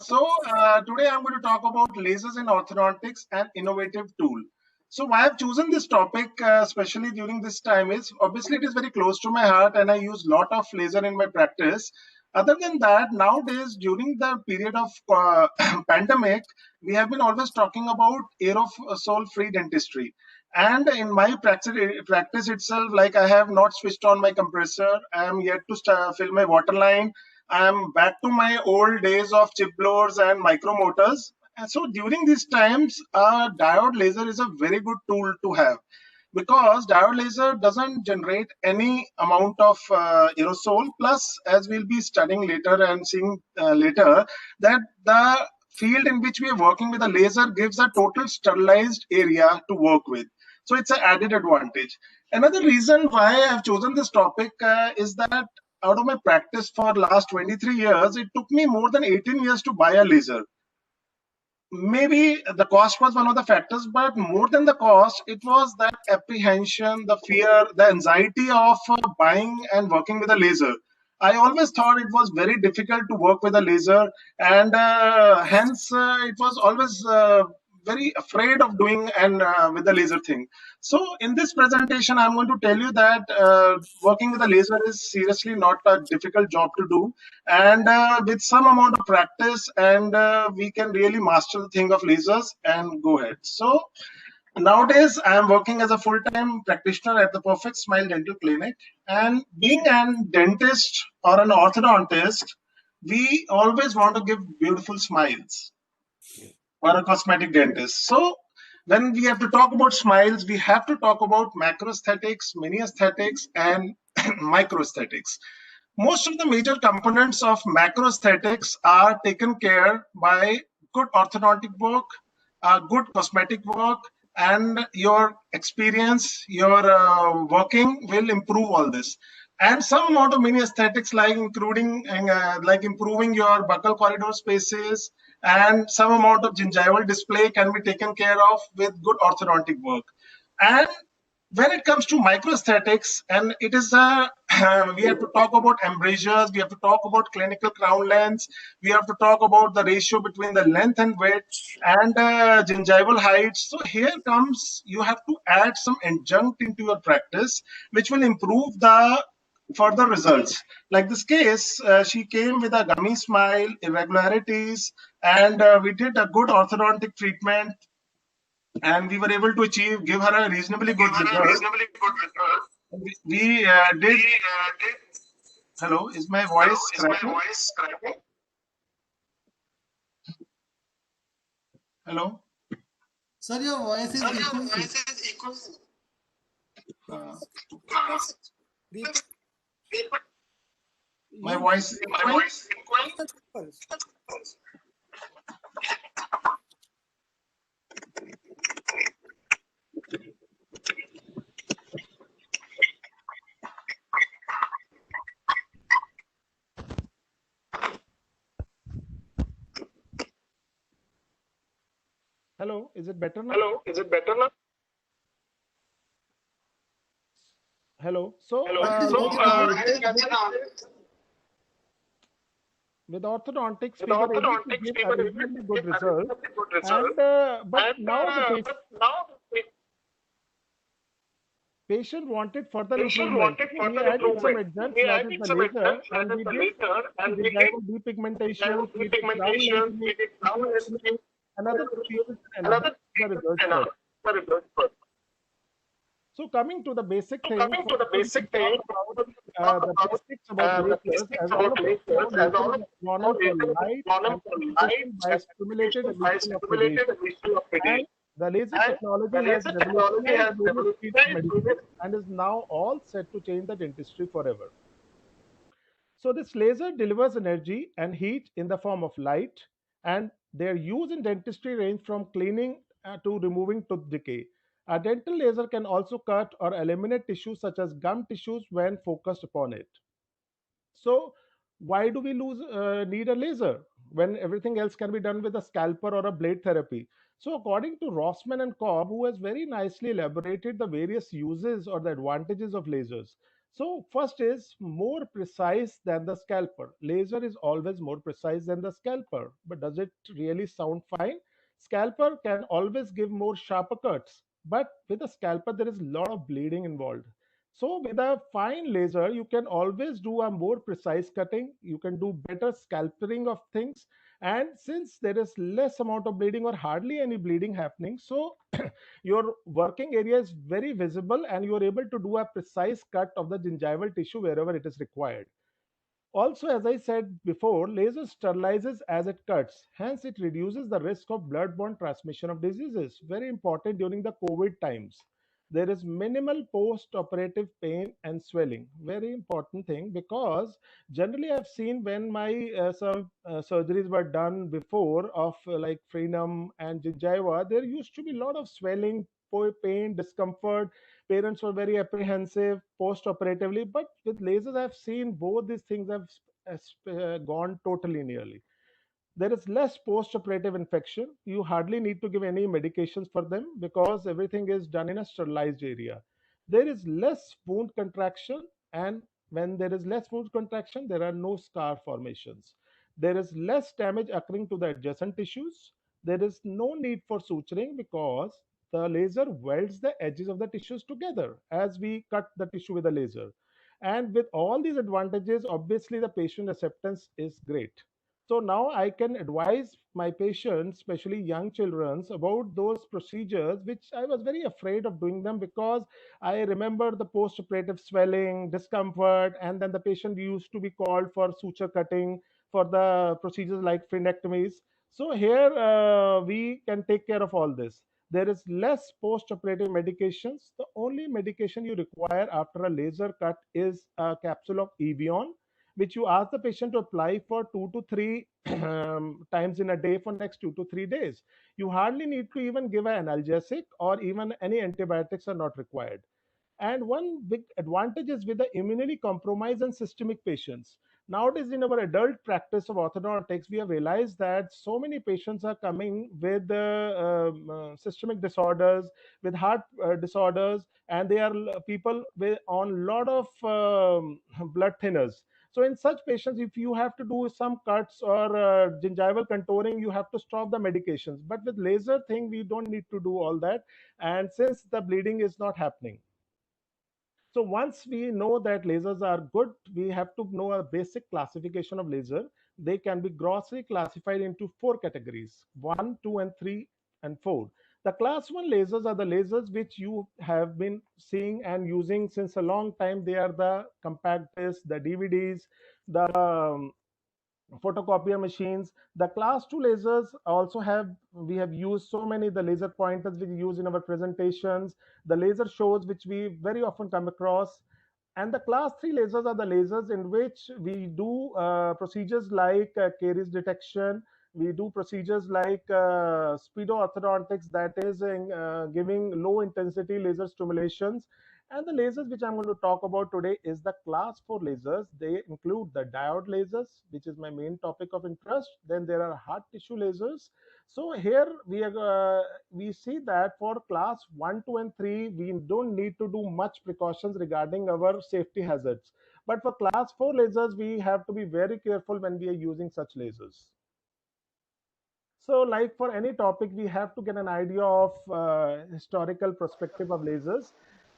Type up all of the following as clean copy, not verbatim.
Today I'm going to talk about lasers in orthodontics and innovative tool. So why I've chosen this topic, especially during this time, is obviously it is very close to my heart, and I use lot of laser in my practice. Other than that, nowadays during the period of pandemic, we have been always talking about aerosol-free dentistry. And in my practice itself, like I have not switched on my compressor. I am yet to fill my water line. I'm back to my old days of chip blowers and micromotors. And so during these times, a diode laser is a very good tool to have because diode laser doesn't generate any amount of aerosol. Plus, as we'll be studying later and seeing later, that the field in which we are working with a laser gives a total sterilized area to work with. So it's an added advantage. Another reason why I've chosen this topic is that out of my practice for last 23 years, it took me more than 18 years to buy a laser. Maybe the cost was one of the factors, but more than the cost, it was that apprehension, the fear, the anxiety of buying and working with a laser. I always thought it was very difficult to work with a laser, and hence it was always very afraid of doing and with the laser thing. So in this presentation, I'm going to tell you that working with a laser is seriously not a difficult job to do, and with some amount of practice, and we can really master the thing of lasers and go ahead. So nowadays I am working as a full-time practitioner at the Perfect Smile Dental Clinic, and being a dentist or an orthodontist, we always want to give beautiful smiles, or a cosmetic dentist. So when we have to talk about smiles, we have to talk about macro aesthetics, mini aesthetics, and micro aesthetics. Most of the major components of macro aesthetics are taken care by good orthodontic work, good cosmetic work, and your experience, your working will improve all this. And some amount of mini aesthetics, like including like improving your buccal corridor spaces, and some amount of gingival display can be taken care of with good orthodontic work. And when it comes to microaesthetics, and it is we have to talk about embrasures, we have to talk about clinical crown lengths, we have to talk about the ratio between the length and width, and gingival heights. So here comes, you have to add some adjunct into your practice, which will improve the further results. Like this case, she came with a gummy smile, irregularities, and we did a good orthodontic treatment, and we were able to give her a reasonably good result. We did. Hello, is my voice cracking? Hello. Sir, your voice is equal. My voice is equal. Hello, is it better now? Hello, is it better now? Hello. So, with orthodontics, we were able to give a reasonably good result, and but now the patient wanted further improvement. We added some adjuncts, that is the laser, and we did gingival depigmentation, we did crown lengthening, another procedures and enhanced the results further. So coming to the basic thing, the basics about lasers, as all of us know, lasers are drawn for light and communication by stimulated emission of radiation. And the laser technology has revolutionized various fields of medicine and is now all set to change the dentistry forever. So this laser delivers energy and heat in the form of light, and their use in dentistry range from cleaning to removing tooth decay. A dental laser can also cut or eliminate tissues such as gum tissues when focused upon it. So why do we need a laser when everything else can be done with a scalpel or a blade therapy? So according to Rossman and Cobb, who has very nicely elaborated the various uses or the advantages of lasers, So first is more precise than the scalper. Laser is always more precise than the scalper, but does it really sound fine? Scalper can always give more sharper cuts, but with a scalper there is a lot of bleeding involved. So with a fine laser, you can always do a more precise cutting. You can do better scalpering of things, and since there is less amount of bleeding or hardly any bleeding happening, so your working area is very visible and you are able to do a precise cut of the gingival tissue wherever it is required. Also, as I said before, laser sterilizes as it cuts. Hence, it reduces the risk of blood-borne transmission of diseases. Very important during the COVID times. There is minimal post-operative pain and swelling. Very important thing, because generally I've seen when my some surgeries were done before of like frenum and gingiva, there used to be a lot of swelling, pain, discomfort. Parents were very apprehensive post-operatively, but with lasers I've seen both these things have gone totally nearly. There is less post-operative infection. You hardly need to give any medications for them because everything is done in a sterilized area. There is less wound contraction, and when there is less wound contraction, there are no scar formations. There is less damage occurring to the adjacent tissues. There is no need for suturing because the laser welds the edges of the tissues together as we cut the tissue with a laser. And with all these advantages, obviously the patient acceptance is great. So now I can advise my patients, especially young children, about those procedures which I was very afraid of doing them because I remember the post-operative swelling, discomfort, and then the patient used to be called for suture cutting for the procedures like frenectomies. So here we can take care of all this. There is less post-operative medications. The only medication you require after a laser cut is a capsule of Evion, which you ask the patient to apply for 2 to 3 times in a day for next 2 to 3 days. You hardly need to even give an analgesic, or even any antibiotics are not required. And one big advantage is with the immunely compromised and systemic patients. Nowadays, in our adult practice of orthodontics, we have realized that so many patients are coming with systemic disorders, with heart disorders, and they are people with on a lot of blood thinners. So in such patients, if you have to do some cuts or gingival contouring, you have to stop the medications. But with laser thing, we don't need to do all that. And since the bleeding is not happening, so once we know that lasers are good, we have to know a basic classification of laser. They can be grossly classified into 4 categories: 1, 2, and 3, and 4. The class 1 lasers are the lasers which you have been seeing and using since a long time. They are the compact discs, the DVDs, the photocopier machines. The class 2 lasers also have, we have used so many, the laser pointers we use in our presentations, the laser shows which we very often come across. And the class 3 lasers are the lasers in which we do procedures like caries detection. We do procedures like speedo orthodontics, that is giving low intensity laser stimulations. And the lasers which I'm going to talk about today is the class 4 lasers. They include the diode lasers, which is my main topic of interest. Then there are hard tissue lasers. So here we see that for class 1, 2, and 3, we don't need to do much precautions regarding our safety hazards. But for class 4 lasers, we have to be very careful when we are using such lasers. So, like for any topic, we have to get an idea of historical perspective of lasers.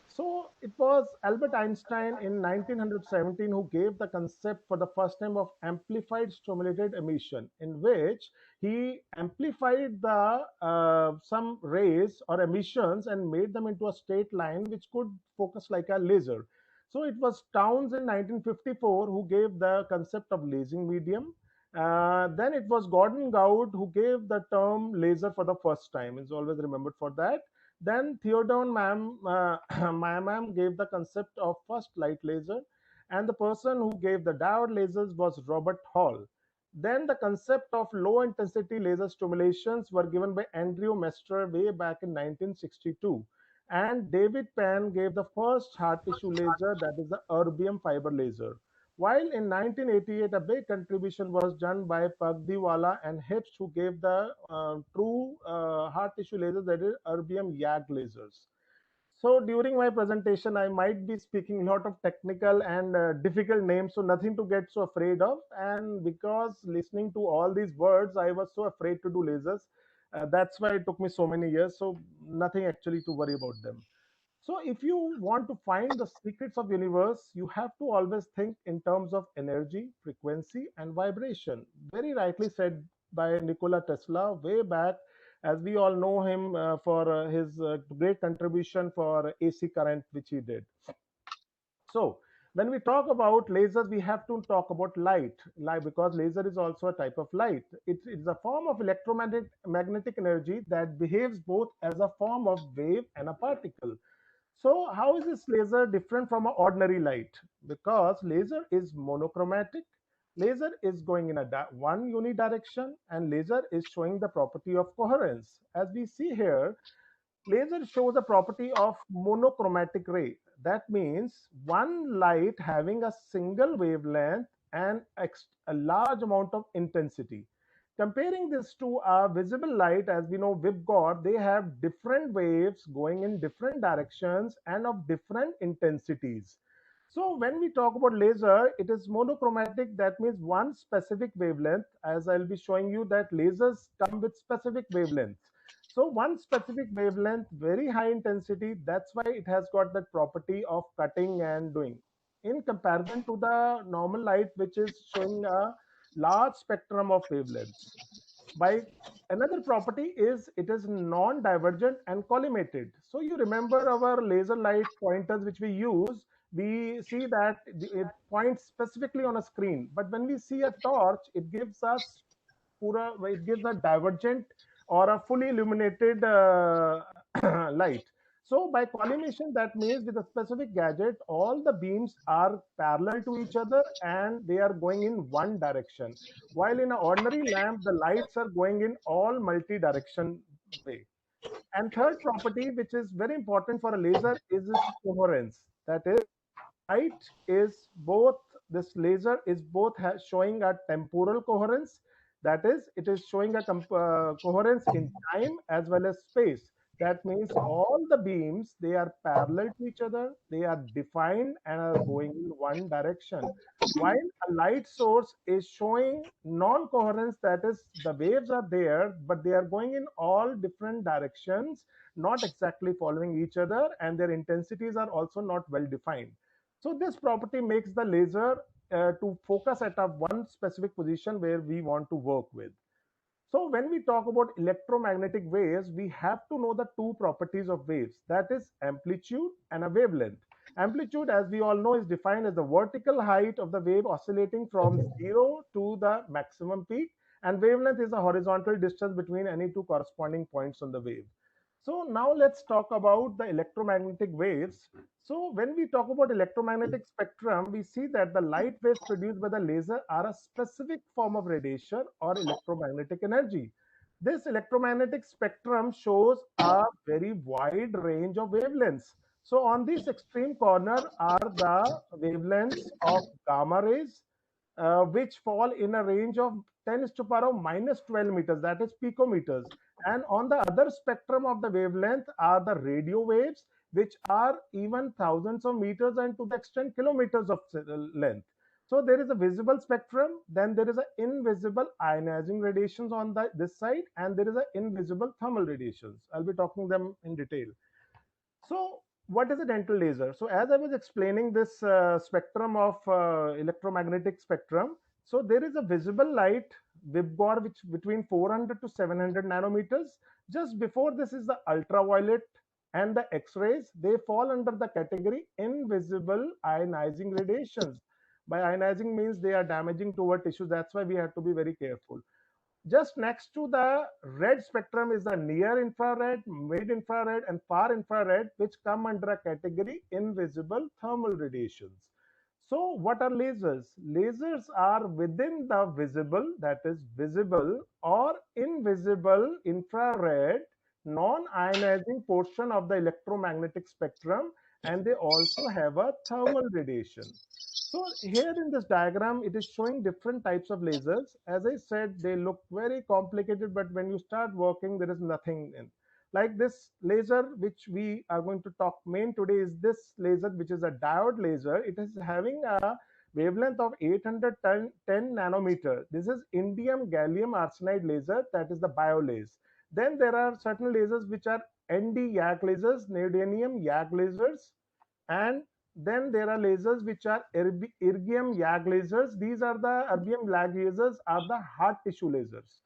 So, it was Albert Einstein in 1917 who gave the concept for the first time of amplified stimulated emission, in which he amplified the some rays or emissions and made them into a straight line which could focus like a laser. So, it was Towns in 1954 who gave the concept of lasing medium. Then it was Gordon Gould who gave the term laser for the first time. It's always remembered for that. Then Theodore Mammam gave the concept of first light laser, and the person who gave the diode lasers was Robert Hall. Then the concept of low intensity laser stimulations were given by Andrew Mestre way back in 1962. And David Penn gave the first hard tissue laser, that is the erbium fiber laser. While in 1988, a big contribution was done by Pagdiwala and Hipst, who gave the true hard tissue lasers, that is erbium YAG lasers. So during my presentation, I might be speaking a lot of technical and difficult names, so nothing to get so afraid of. And because listening to all these words, I was so afraid to do lasers. That's why it took me so many years. So nothing actually to worry about them. So if you want to find the secrets of universe, you have to always think in terms of energy, frequency, and vibration. Very rightly said by Nikola Tesla way back, as we all know him for his great contribution for AC current, which he did. So when we talk about lasers, we have to talk about light because laser is also a type of light. It's a form of electromagnetic energy that behaves both as a form of wave and a particle. So how is this laser different from an ordinary light? Because laser is monochromatic. Laser is going in one unidirection, and laser is showing the property of coherence. As we see here, laser shows a property of monochromatic ray. That means one light having a single wavelength and a large amount of intensity. Comparing this to a visible light, as we know, VIBGOR, they have different waves going in different directions and of different intensities. So when we talk about laser, it is monochromatic. That means one specific wavelength. As I'll be showing you that lasers come with specific wavelengths. So one specific wavelength, very high intensity. That's why it has got that property of cutting and doing. In comparison to the normal light, which is showing a large spectrum of wavelengths. By another property is it is non-divergent and collimated. So you remember our laser light pointers which we use, we see that it points specifically on a screen. But when we see a torch, it gives us it gives a divergent or a fully illuminated light. So by collimation, that means with a specific gadget, all the beams are parallel to each other and they are going in one direction. While in an ordinary lamp, the lights are going in all multi-direction way. And third property, which is very important for a laser, is its coherence. That is, light is both, this laser is both showing a temporal coherence. That is, it is showing a coherence in time as well as space. That means all the beams, they are parallel to each other, they are defined and are going in one direction. While a light source is showing non-coherence, that is, the waves are there but they are going in all different directions, not exactly following each other, and their intensities are also not well defined. So this property makes the laser to focus at a one specific position where we want to work with. So when we talk about electromagnetic waves, we have to know the two properties of waves, that is amplitude and a wavelength. Amplitude, as we all know, is defined as the vertical height of the wave oscillating from zero to the maximum peak, and wavelength is the horizontal distance between any two corresponding points on the wave. So now let's talk about the electromagnetic waves. So when we talk about electromagnetic spectrum, we see that the light waves produced by the laser are a specific form of radiation or electromagnetic energy. This electromagnetic spectrum shows a very wide range of wavelengths. So on this extreme corner are the wavelengths of gamma rays, which fall in a range of 10 to the power of minus 12 meters, that is picometers. And on the other spectrum of the wavelength are the radio waves, which are even thousands of meters and to the extent kilometers of length. So there is a visible spectrum, then there is an invisible ionizing radiations on this side, and there is an invisible thermal radiations. I'll be talking them in detail. So what is a dental laser? So as I was explaining this spectrum of electromagnetic spectrum, so there is a visible light VIBGOR which between 400 to 700 nanometers. Just before this is the ultraviolet and the X-rays. They fall under the category invisible ionizing radiations. By ionizing means they are damaging to our tissues. That's why we have to be very careful. Just next to the red spectrum is the near infrared, mid infrared, and far infrared, which come under a category invisible thermal radiations. So what are lasers? Lasers are within the visible, that is visible or invisible infrared non-ionizing portion of the electromagnetic spectrum, and they also have a thermal radiation. So here in this diagram, it is showing different types of lasers. As I said, they look very complicated, but when you start working, there is nothing in. Like this laser which we are going to talk main today is this laser, which is a diode laser. It is having a wavelength of 810 nanometer. This is indium gallium arsenide laser, that is the BioLase. Then there are certain lasers which are ND YAG lasers, neodymium YAG lasers, and then there are lasers which are erbium YAG lasers. These are the erbium YAG lasers are the hard tissue lasers.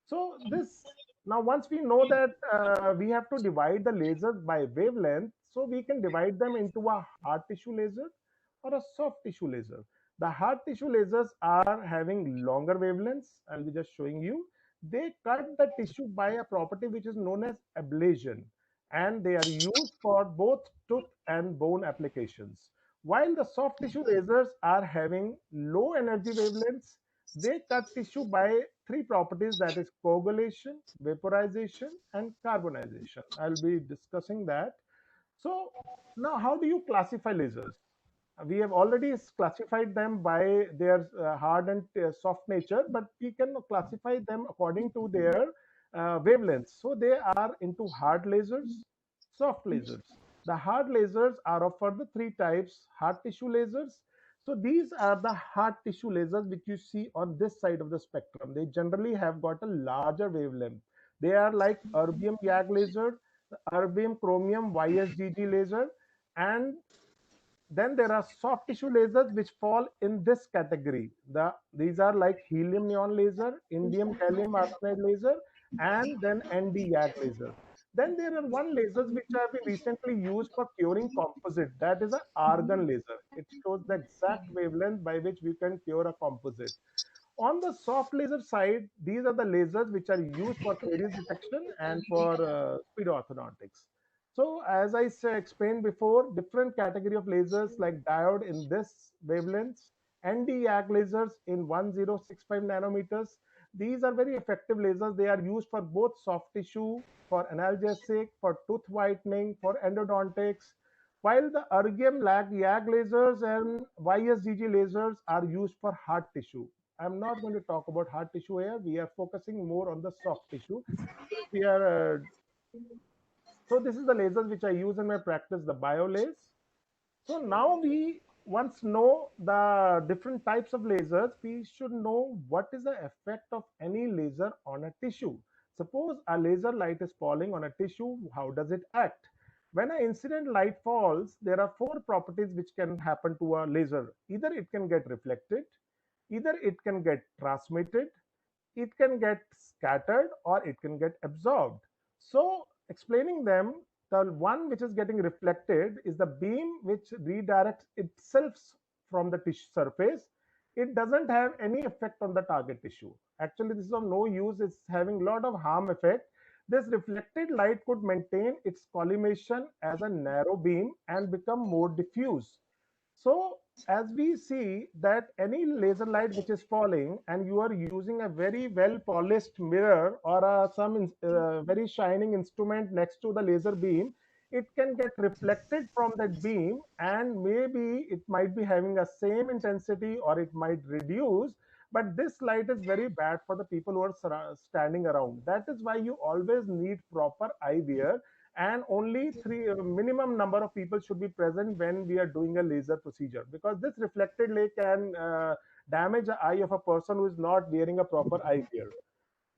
So this, now once we know that we have to divide the lasers by wavelength, so we can divide them into a hard tissue laser or a soft tissue laser. The hard tissue lasers are having longer wavelengths. I'll be just showing you. They cut the tissue by a property which is known as ablation, and they are used for both tooth and bone applications. While the soft tissue lasers are having low energy wavelengths, they cut tissue by three properties, that is coagulation, vaporization, and carbonization. I'll be discussing that. So now how do you classify lasers? We have already classified them by their hard and soft nature, but we can classify them according to their wavelengths. So they are into hard lasers, soft lasers. The hard lasers are of further three types: hard tissue lasers. So these are the hard tissue lasers which you see on this side of the spectrum. They generally have got a larger wavelength. They are like erbium YAG laser, erbium chromium YSGG laser, and then there are soft tissue lasers which fall in this category. These are like helium neon laser, indium gallium arsenide laser, and then ND YAG laser. Then there are one lasers which have been recently used for curing composite. That is an argon laser. It shows the exact wavelength by which we can cure a composite. On the soft laser side, these are the lasers which are used for series detection and for speed orthodontics. So as I explained before, different category of lasers like diode in this wavelengths, ND-YAG lasers in 1065 nanometers. These are very effective lasers. They are used for both soft tissue, for analgesic, for tooth whitening, for endodontics, while the erbium YAG lasers and YSGG lasers are used for hard tissue. I'm not going to talk about hard tissue here. We are focusing more on the soft tissue. We are so this is the lasers which I use in my practice, the BioLase. So now we once know the different types of lasers, we should know what is the effect of any laser on a tissue. Suppose a laser light is falling on a tissue, how does it act? When an incident light falls, there are four properties which can happen to a laser. Either it can get reflected, either it can get transmitted, it can get scattered, or it can get absorbed. So explaining them, the one which is getting reflected is the beam which redirects itself from the tissue surface. It doesn't have any effect on the target tissue. Actually, this is of no use. It's having a lot of harm effect. This reflected light could maintain its collimation as a narrow beam and become more diffuse. So as we see that any laser light which is falling and you are using a very well polished mirror or some very shining instrument next to the laser beam, it can get reflected from that beam, and maybe it might be having a same intensity or it might reduce, but this light is very bad for the people who are standing around. That is why you always need proper eye wear, and only three minimum number of people should be present when we are doing a laser procedure, because this reflected light can damage the eye of a person who is not wearing a proper eye gear.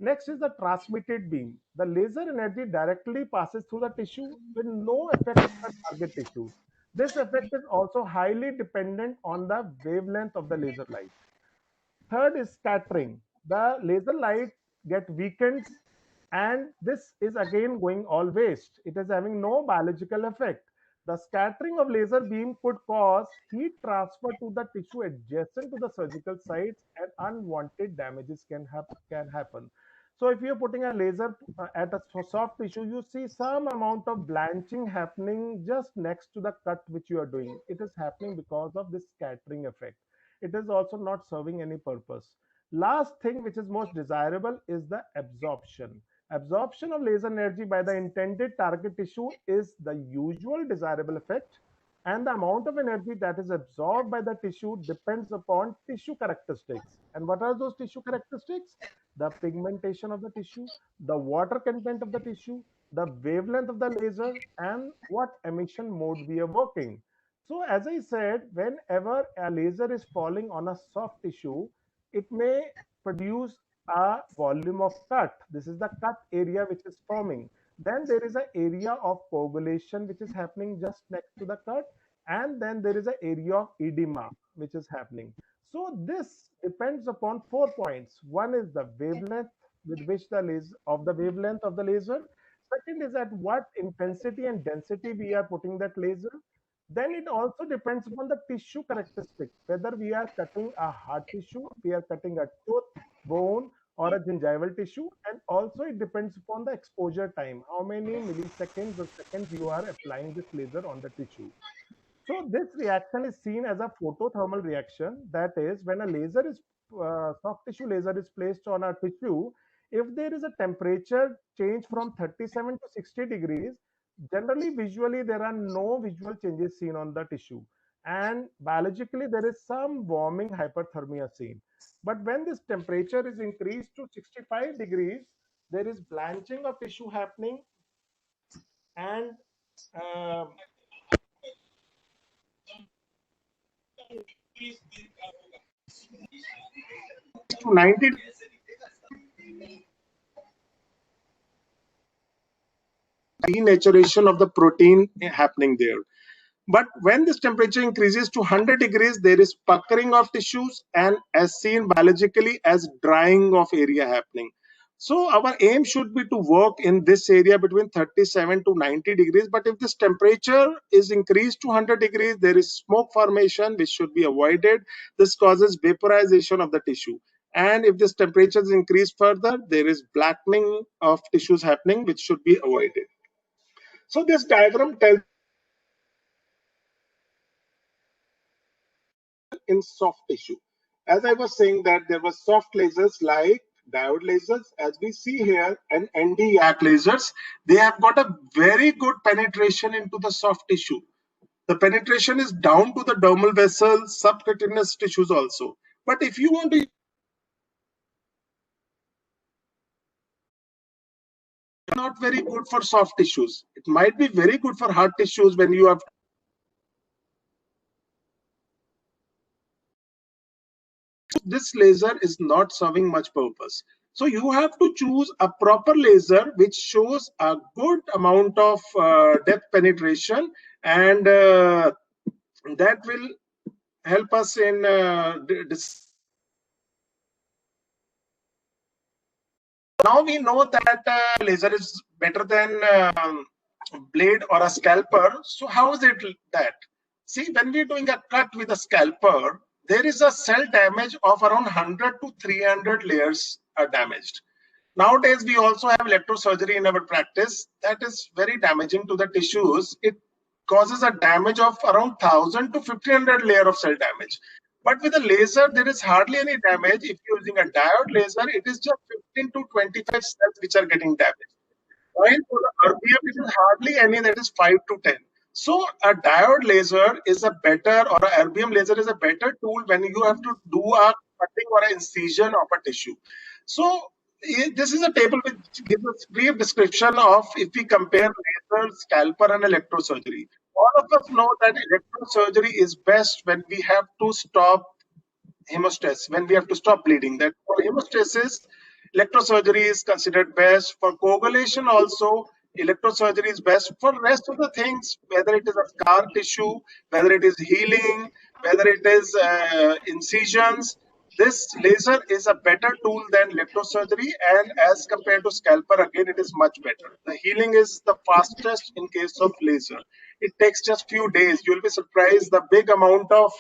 Next is the transmitted beam. The laser energy directly passes through the tissue with no effect on the target tissue. This effect is also highly dependent on the wavelength of the laser light. Third is scattering. The laser light get weakened, and this is again going all waste. It is having no biological effect. The scattering of laser beam could cause heat transfer to the tissue adjacent to the surgical sites, and unwanted damages can happen. So if you're putting a laser at a soft tissue, you see some amount of blanching happening just next to the cut which you are doing. It is happening because of this scattering effect. It is also not serving any purpose. Last thing which is most desirable is the absorption. Absorption of laser energy by the intended target tissue is the usual desirable effect, and the amount of energy that is absorbed by the tissue depends upon tissue characteristics. And what are those tissue characteristics? the pigmentation of the tissue, the water content of the tissue, the wavelength of the laser, and what emission mode we are working. So, as I said, whenever a laser is falling on a soft tissue, it may produce a volume of cut. This is the cut area which is forming. Then there is an area of coagulation which is happening just next to the cut, and then there is an area of edema which is happening. So this depends upon 4 points. One is the wavelength with which the laser of the wavelength of the laser. Second is at what intensity and density we are putting that laser. Then it also depends upon the tissue characteristic, whether we are cutting a hard tissue, we are cutting a tooth, bone, or a gingival tissue. And also it depends upon the exposure time, how many milliseconds or seconds you are applying this laser on the tissue. So this reaction is seen as a photothermal reaction. That is, when a laser is soft tissue laser is placed on a tissue, if there is a temperature change from 37 to 60 degrees, generally visually there are no visual changes seen on the tissue, and biologically there is some warming hyperthermia seen. But when this temperature is increased to 65 degrees, there is blanching of tissue happening, and uh, 90 denaturation of the protein happening there. But when this temperature increases to 100 degrees, there is puckering of tissues and as seen biologically as drying of area happening. So our aim should be to work in this area between 37 to 90 degrees. But if this temperature is increased to 100 degrees, there is smoke formation, which should be avoided. This causes vaporization of the tissue. And if this temperature is increased further, there is blackening of tissues happening, which should be avoided. So this diagram tells in soft tissue. As I was saying that there were soft lasers like diode lasers, as we see here, and ND-YAG lasers. They have got a very good penetration into the soft tissue. The penetration is down to the dermal vessels, subcutaneous tissues also. But if you want to, not very good for soft tissues. It might be very good for hard tissues when you have. This laser is not serving much purpose. So you have to choose a proper laser which shows a good amount of depth penetration, and that will help us in now we know that laser is better than blade or a scalper. So how is it that? See, when we're doing a cut with a scalper, there is a cell damage of around 100 to 300 layers are damaged. Nowadays, we also have electrosurgery in our practice that is very damaging to the tissues. It causes a damage of around 1000 to 1500 layer of cell damage. But with a laser, there is hardly any damage. If you're using a diode laser, it is just 15 to 25 cells which are getting damaged. While for the RBM, it is hardly any, that is 5 to 10. So a diode laser is a better, or a RBM laser is a better tool when you have to do a cutting or an incision of a tissue. So this is a table which gives a brief description of if we compare laser, scalper, and electrosurgery. All of us know that electrosurgery is best when we have to stop hemostasis, when we have to stop bleeding. That for hemostasis, electrosurgery is considered best. For coagulation also, electrosurgery is best. For rest of the things, whether it is a scar tissue, whether it is healing, whether it is incisions, this laser is a better tool than electrosurgery, and as compared to scalper, again, it is much better. The healing is the fastest in case of laser. It takes just few days. You'll be surprised the big amount of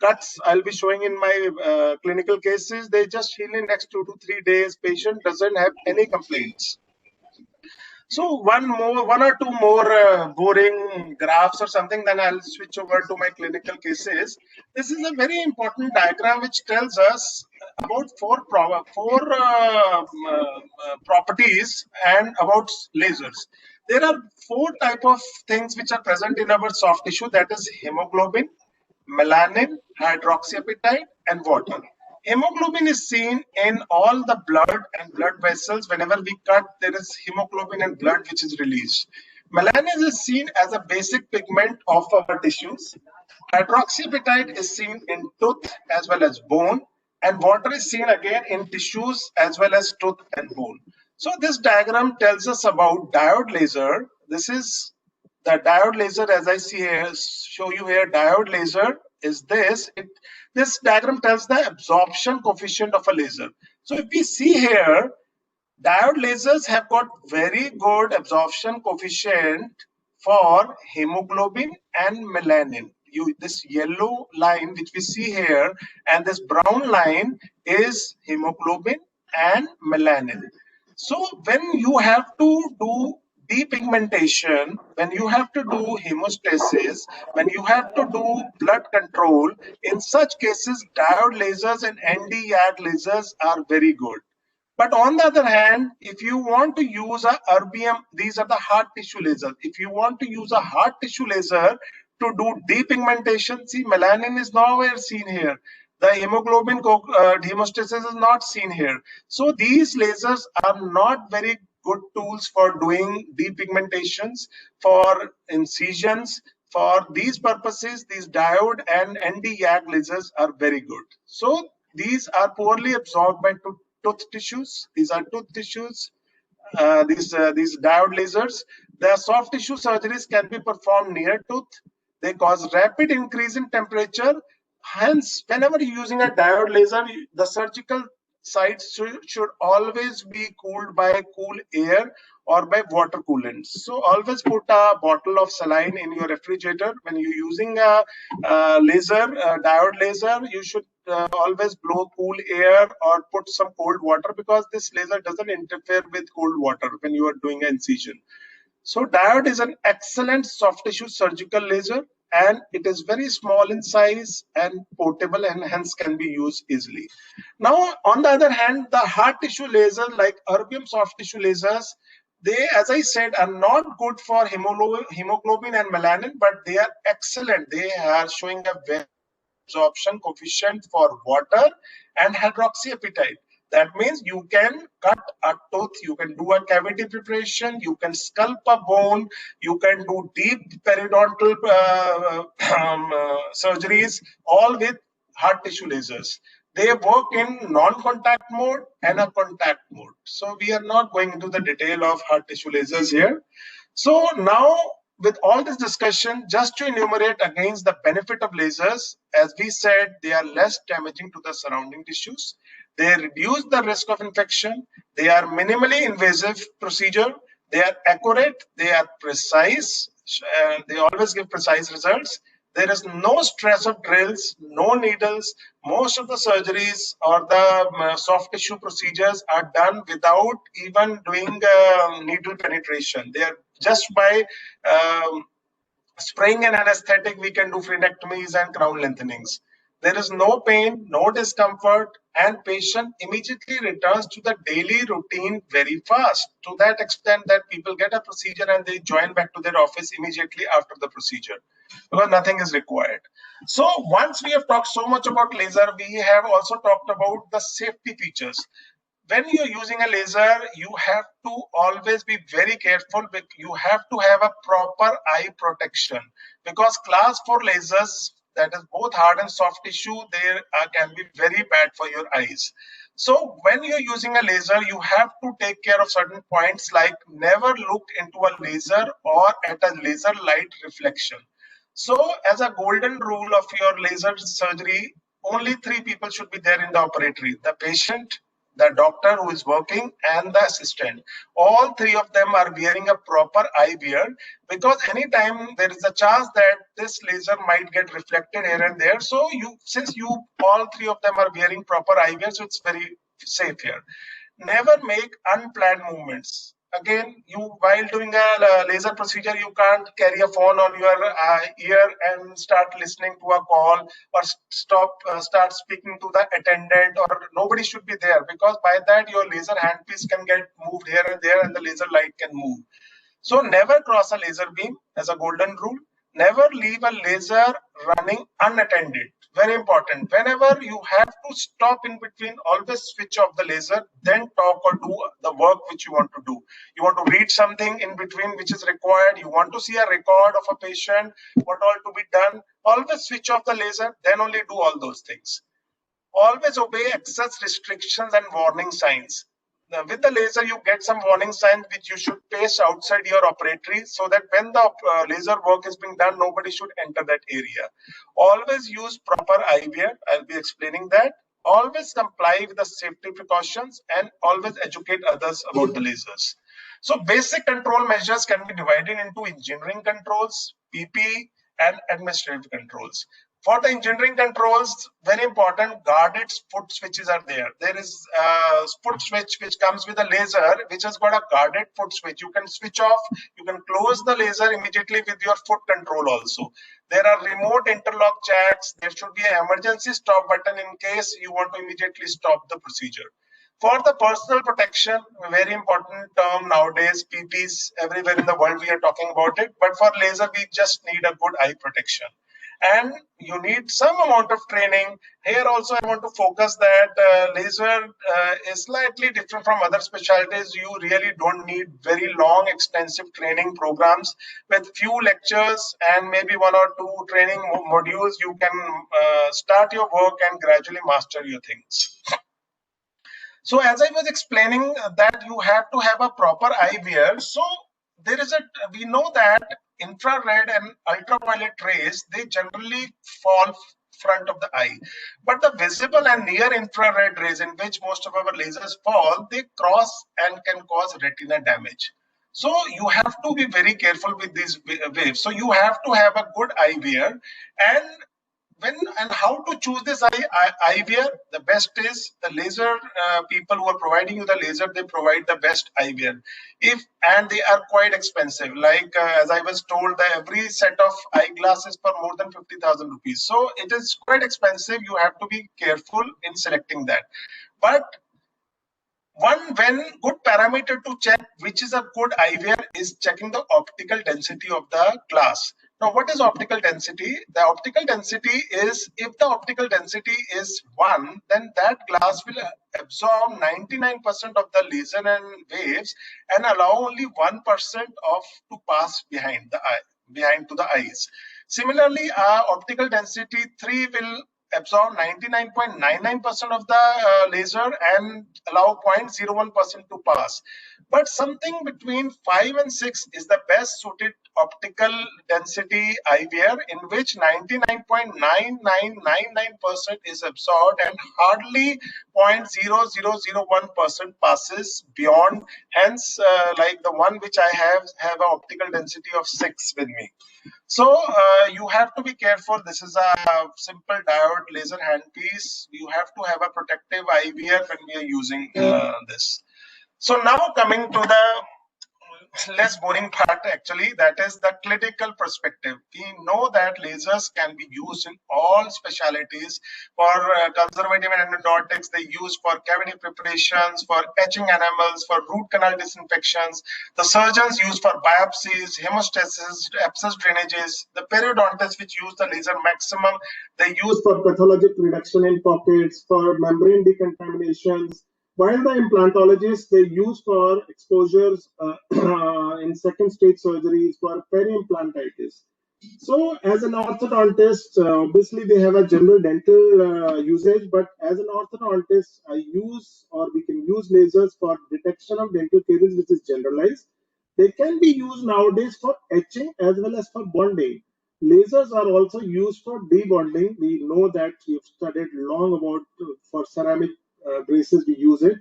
cuts I'll be showing in my clinical cases. They just heal in next 2 to 3 days. Patient doesn't have any complaints. So one or two more boring graphs or something, then I'll switch over to my clinical cases. This is a very important diagram which tells us about four properties and about lasers. There are four type of things which are present in our soft tissue, that is hemoglobin, melanin, hydroxyapatite, and water. Hemoglobin is seen in all the blood and blood vessels. Whenever we cut, there is hemoglobin and blood which is released. Melanin is seen as a basic pigment of our tissues. Hydroxyapatite is seen in tooth as well as bone, and water is seen again in tissues as well as tooth and bone. So this diagram tells us about diode laser. This is the diode laser, as I see here, show you here. Diode laser is this. This diagram tells the absorption coefficient of a laser. So if we see here, diode lasers have got very good absorption coefficient for hemoglobin and melanin. This yellow line which we see here and this brown line is hemoglobin and melanin. So when you have to do depigmentation, when you have to do hemostasis, when you have to do blood control, in such cases diode lasers and ND-YAG lasers are very good. But on the other hand, if you want to use a erbium, these are the hard tissue lasers. If you want to use a hard tissue laser to do depigmentation, see, melanin is nowhere seen here. The hemoglobin hemostasis is not seen here. So these lasers are not very good tools for doing depigmentations, for incisions. For these purposes, these diode and ND-YAG lasers are very good. So these are poorly absorbed by tooth tissues. These are tooth tissues. These diode lasers. The soft tissue surgeries can be performed near tooth. They cause rapid increase in temperature. Hence, whenever you're using a diode laser, the surgical sites should always be cooled by cool air or by water coolants. So always put a bottle of saline in your refrigerator. When you're using a diode laser, you should always blow cool air or put some cold water, because this laser doesn't interfere with cold water when you are doing an incision. So diode is an excellent soft tissue surgical laser, and it is very small in size and portable, and hence can be used easily. Now, on the other hand, the hard tissue lasers like erbium soft tissue lasers, they, as I said, are not good for hemoglobin and melanin, but they are excellent. They are showing a very absorption coefficient for water and hydroxyapatite. That means you can cut a tooth, you can do a cavity preparation, you can sculpt a bone, you can do deep periodontal surgeries, all with hard tissue lasers. They work in non-contact mode and a contact mode. So we are not going into the detail of hard tissue lasers here. So now, with all this discussion, just to enumerate against the benefit of lasers, as we said, they are less damaging to the surrounding tissues. They reduce the risk of infection. They are minimally invasive procedure. They are accurate. They are precise. They always give precise results. There is no stress of drills, no needles. Most of the surgeries or the soft tissue procedures are done without even doing needle penetration. They are just by spraying an anesthetic, we can do frenectomies and crown lengthenings. There is no pain, no discomfort, and patient immediately returns to the daily routine very fast, to that extent that people get a procedure and they join back to their office immediately after the procedure, because nothing is required. So once we have talked so much about laser, we have also talked about the safety features. When you're using a laser, you have to always be very careful. You have to have a proper eye protection, because class 4 lasers, that is both hard and soft tissue, they can be very bad for your eyes. So when you're using a laser, you have to take care of certain points, like never look into a laser or at a laser light reflection. So as a golden rule of your laser surgery, only 3 people should be there in the operatory: the patient, the doctor who is working, and the assistant. All 3 of them are wearing a proper eye wear, because anytime there is a chance that this laser might get reflected here and there. So since all 3 of them are wearing proper eye wear, so it's very safe here. Never make unplanned movements. Again, while doing a laser procedure, you can't carry a phone on your ear and start listening to a call, or start speaking to the attendant, or nobody should be there, because by that your laser handpiece can get moved here and there and the laser light can move. So never cross a laser beam as a golden rule. Never leave a laser running unattended. very important. Whenever you have to stop in between, always switch off the laser, then talk or do the work which you want to do. You want to read something in between which is required. You want to see a record of a patient, what all to be done. Always switch off the laser, then only do all those things. Always obey access restrictions and warning signs. Now, with the laser, you get some warning signs which you should paste outside your operatory so that when the laser work is being done, nobody should enter that area. Always use proper IVR. I'll be explaining that. Always comply with the safety precautions and always educate others about the lasers. So basic control measures can be divided into engineering controls, PP, and administrative controls. For the engineering controls, very important, guarded foot switches are there. There is a foot switch which comes with a laser, which has got a guarded foot switch. You can switch off, you can close the laser immediately with your foot control also. There are remote interlock checks. There should be an emergency stop button in case you want to immediately stop the procedure. For the personal protection, very important term nowadays, PPs, everywhere in the world we are talking about it. But for laser, we just need a good eye protection. And you need some amount of training. Here also I want to focus that laser is slightly different from other specialties. You really don't need very long, extensive training programs. With few lectures and maybe 1 or 2 training modules, you can start your work and gradually master your things. So as I was explaining that you have to have a proper IVR. So there is we know that infrared and ultraviolet rays, they generally fall front of the eye. But the visible and near infrared rays in which most of our lasers fall, they cross and can cause retina damage. So you have to be very careful with these waves. So you have to have a good IVR. And when and how to choose this IVR? The best is the laser people who are providing you the laser, they provide the best IVR. And they are quite expensive. Like as I was told, that every set of eyeglasses for more than 50,000 rupees. So it is quite expensive. You have to be careful in selecting that. But when good parameter to check which is a good IVR is checking the optical density of the glass. Now, what is optical density? The optical density is, if the optical density is 1, then that glass will absorb 99% of the laser and waves and allow only 1% of to pass behind the eye, behind to the eyes. Similarly, optical density 3 will absorb 99.99% of the laser and allow 0.01% to pass. But something between 5 and 6 is the best suited optical density IVR, in which 99.9999% is absorbed and hardly 0.0001% passes beyond. Hence, like the one which I have an optical density of 6 with me. So you have to be careful. This is a simple diode laser handpiece. You have to have a protective IVR when we are using this. So now coming to the less boring part, actually, that is the clinical perspective. We know that lasers can be used in all specialties. For conservative endodontics, they use for cavity preparations, for etching enamels, for root canal disinfections. The surgeons use for biopsies, hemostasis, abscess drainages. The periodontists, which use the laser maximum, they use for pathologic reduction in pockets, for membrane decontaminations. While the implantologists, they use for exposures in second stage surgeries for peri-implantitis. So as an orthodontist, obviously they have a general dental usage, but as an orthodontist, we can use lasers for detection of dental caries, which is generalized. They can be used nowadays for etching as well as for bonding. Lasers are also used for debonding. We know that we've studied long about for ceramic braces, we use it.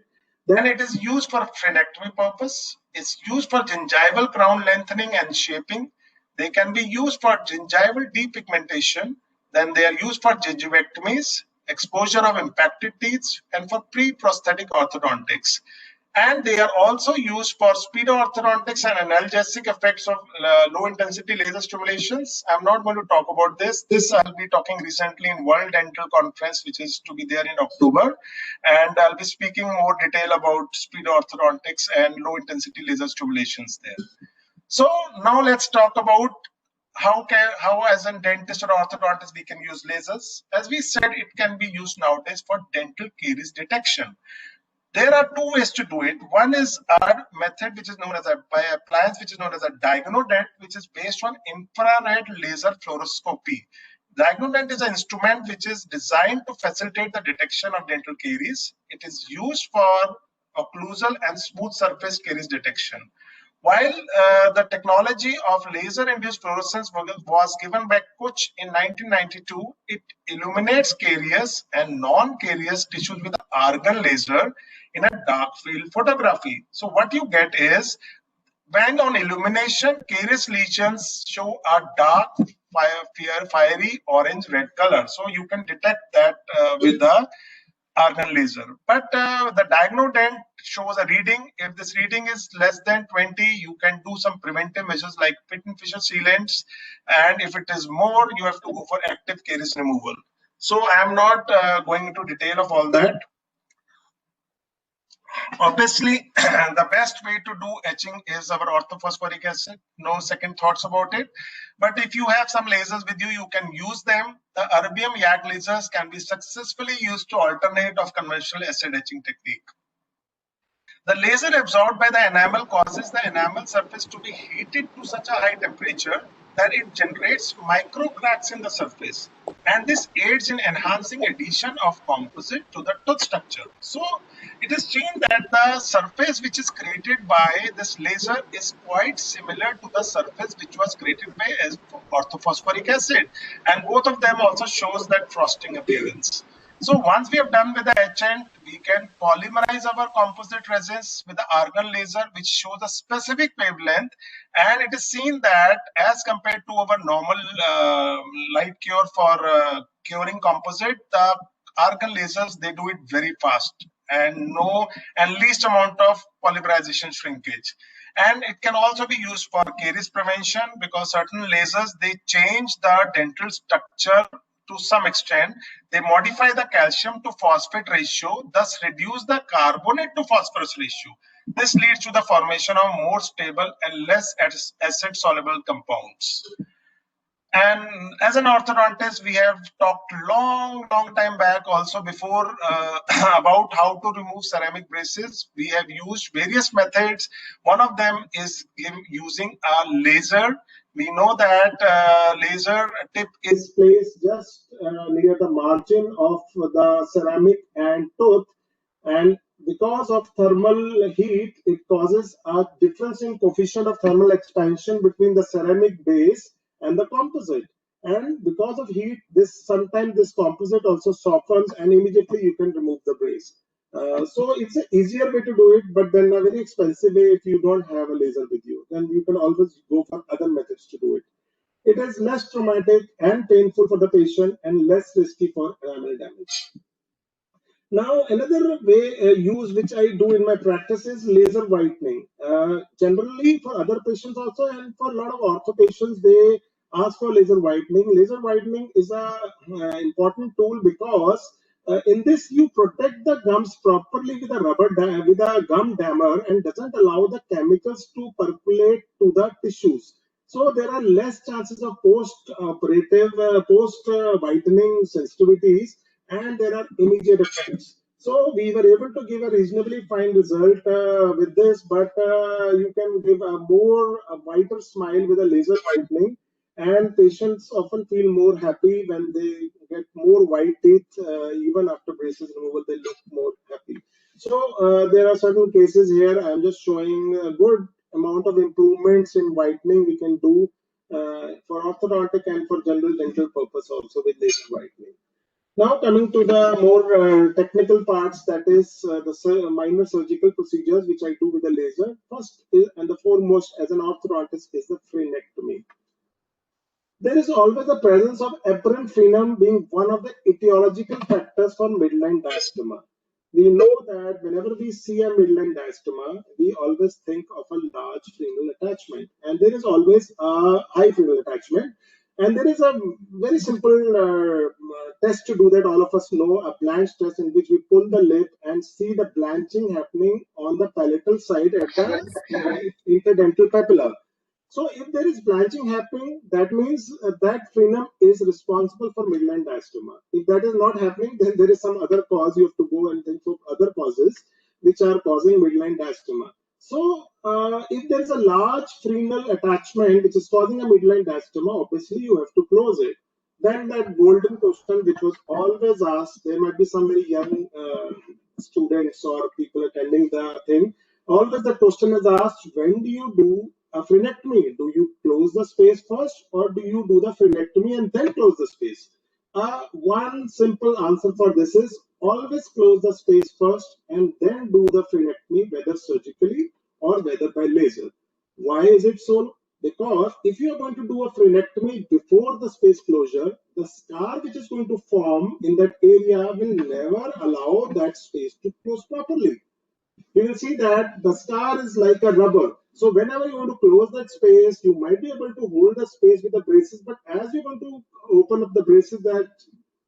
Then it is used for frenectomy purpose. It's used for gingival crown lengthening and shaping. They can be used for gingival depigmentation. Then they are used for gingivectomies, exposure of impacted teeth, and for pre-prosthetic orthodontics. And they are also used for speedo-orthodontics and analgesic effects of low-intensity laser stimulations. I'm not going to talk about this. This I'll be talking recently in World Dental Conference, which is to be there in October. And I'll be speaking more detail about speedo-orthodontics and low-intensity laser stimulations there. So now let's talk about how as a dentist or orthodontist we can use lasers? As we said, it can be used nowadays for dental caries detection. There are two ways to do it. One is our method, which is known as by appliance, which is known as a Diagnodent, which is based on infrared laser fluoroscopy. Diagnodent is an instrument which is designed to facilitate the detection of dental caries. It is used for occlusal and smooth surface caries detection. While the technology of laser-induced fluorescence was given by Kuch in 1992, it illuminates carious and non-carious tissues with argon laser in a dark field photography. So what you get is, when on illumination, carious lesions show a dark, fiery orange-red color. So you can detect that with the argon laser. But the Diagnodent shows a reading. If this reading is less than 20, you can do some preventive measures like pit and fissure sealants. And if it is more, you have to go for active caries removal. So I am not going into detail of all that. Obviously, the best way to do etching is our orthophosphoric acid. No second thoughts about it. But if you have some lasers with you, you can use them. The erbium YAG lasers can be successfully used to alternate of conventional acid etching technique. The laser absorbed by the enamel causes the enamel surface to be heated to such a high temperature that it generates micro cracks in the surface. And this aids in enhancing addition of composite to the tooth structure. So it is seen that the surface which is created by this laser is quite similar to the surface which was created by orthophosphoric acid. And both of them also shows that frosting appearance. So once we have done with the etchant, we can polymerize our composite resins with the argon laser, which shows a specific wavelength. And it is seen that as compared to our normal light cure for curing composite, the argon lasers, they do it very fast and least amount of polymerization shrinkage. And it can also be used for caries prevention, because certain lasers, they change the dental structure to some extent. They modify the calcium to phosphate ratio, thus reduce the carbonate to phosphorus ratio. This leads to the formation of more stable and less acid soluble compounds. And as an orthodontist, we have talked long time back also before about how to remove ceramic braces. We have used various methods. One of them is using a laser. We know that laser tip is placed just near the margin of the ceramic and tooth, and because of thermal heat, it causes a difference in coefficient of thermal expansion between the ceramic base and the composite. And because of heat, sometimes this composite also softens, and immediately you can remove the brace. So it's an easier way to do it, but then a very expensive way if you don't have a laser with you. Then you can always go for other methods to do it. It is less traumatic and painful for the patient and less risky for enamel damage. Now, another way use which I do in my practice is laser whitening. Generally, for other patients also, and for a lot of ortho patients, they ask for laser whitening. Laser whitening is a important tool because in this you protect the gums properly with a gum dammer, and doesn't allow the chemicals to percolate to the tissues. So there are less chances of post-operative, post-whitening sensitivities, and there are immediate effects. So we were able to give a reasonably fine result with this, but you can give a whiter smile with a laser whitening, and patients often feel more happy when they get more white teeth. Even after braces removal, they look more happy. So there are certain cases here. I'm just showing a good amount of improvements in whitening we can do for orthodontic and for general dental purpose also with laser whitening. Now coming to the more technical parts, that is the minor surgical procedures which I do with the laser. First and the foremost as an orthodontist is the frenectomy. There is always the presence of aberrant frenum being one of the etiological factors for midline diastema. We know that whenever we see a midline diastema, we always think of a large frenal attachment, and there is always a high frenal attachment. And there is a very simple test to do that all of us know, a blanch test, in which we pull the lip and see the blanching happening on the palatal side at the interdental papilla. So if there is branching happening, that means that frenum is responsible for midline diastema. If that is not happening, then there is some other cause. You have to go and think of other causes which are causing midline diastema. So if there is a large frenal attachment which is causing a midline diastema, obviously you have to close it. Then that golden question which was always asked, there might be some very young students or people attending the thing. Always the question is asked, when do you do a frenectomy? Do you close the space first or do you do the frenectomy and then close the space? One simple answer for this is always close the space first and then do the frenectomy, whether surgically or whether by laser. Why is it so? Because if you are going to do a frenectomy before the space closure, the scar which is going to form in that area will never allow that space to close properly. You will see that the scar is like a rubber. So whenever you want to close that space, you might be able to hold the space with the braces, but as you want to open up the braces, that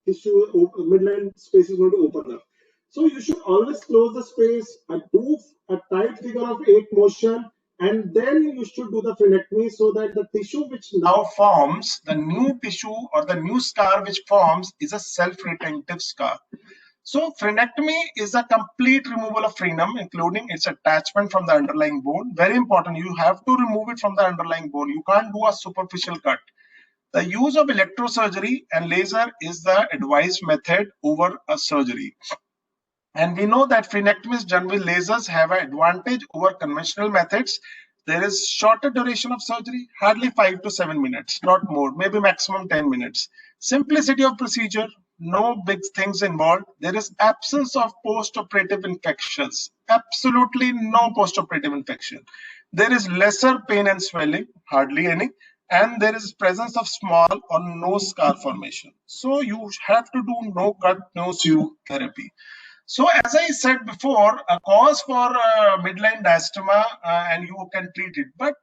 tissue midline space is going to open up. So you should always close the space and do a tight figure of 8 motion, and then you should do the frenectomy so that the tissue which now forms, the new tissue or the new scar which forms is a self-retentive scar. So frenectomy is a complete removal of frenum, including its attachment from the underlying bone. Very important, you have to remove it from the underlying bone. You can't do a superficial cut. The use of electrosurgery and laser is the advised method over a surgery. And we know that frenectomies done with lasers have an advantage over conventional methods. There is shorter duration of surgery, hardly 5 to 7 minutes, not more, maybe maximum 10 minutes. Simplicity of procedure, no big things involved. There is absence of post-operative infections, absolutely no post-operative infection. There is lesser pain and swelling, hardly any, and there is presence of small or no scar formation. So you have to do no cut, no sew therapy. So as I said before, a cause for midline diastema and you can treat it. But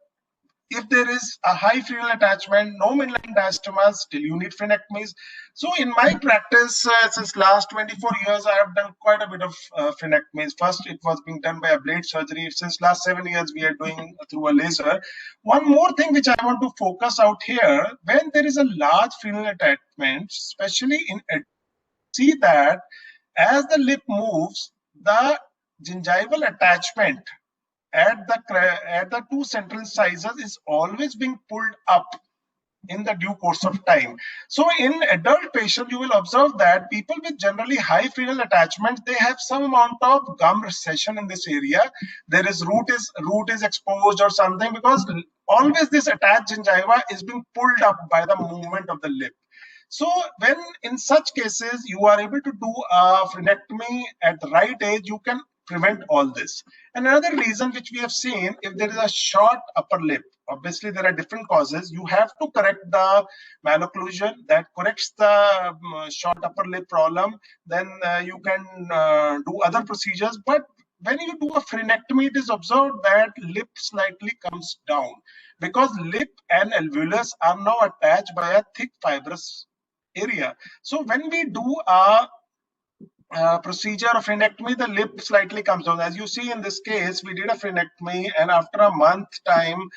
if there is a high frenal attachment, no midline diastema, still you need frenectomies. So in my practice, since last 24 years, I have done quite a bit of frenectomies. First, it was being done by a blade surgery. Since last 7 years, we are doing through a laser. One more thing which I want to focus out here, when there is a large frenal attachment, especially in see that as the lip moves, the gingival attachment at the two central incisors is always being pulled up in the due course of time. So in adult patients, you will observe that people with generally high frenal attachment, they have some amount of gum recession in this area. There is root is exposed or something, because always this attached gingiva is being pulled up by the movement of the lip. So when in such cases you are able to do a frenectomy at the right age, you can prevent all this. Another reason which we have seen, if there is a short upper lip, obviously there are different causes. You have to correct the malocclusion that corrects the short upper lip problem. Then you can do other procedures. But when you do a frenectomy, it is observed that lip slightly comes down because lip and alveolus are now attached by a thick fibrous area. So when we do a procedure of frenectomy, the lip slightly comes down. As you see in this case, we did a frenectomy, and after a month time,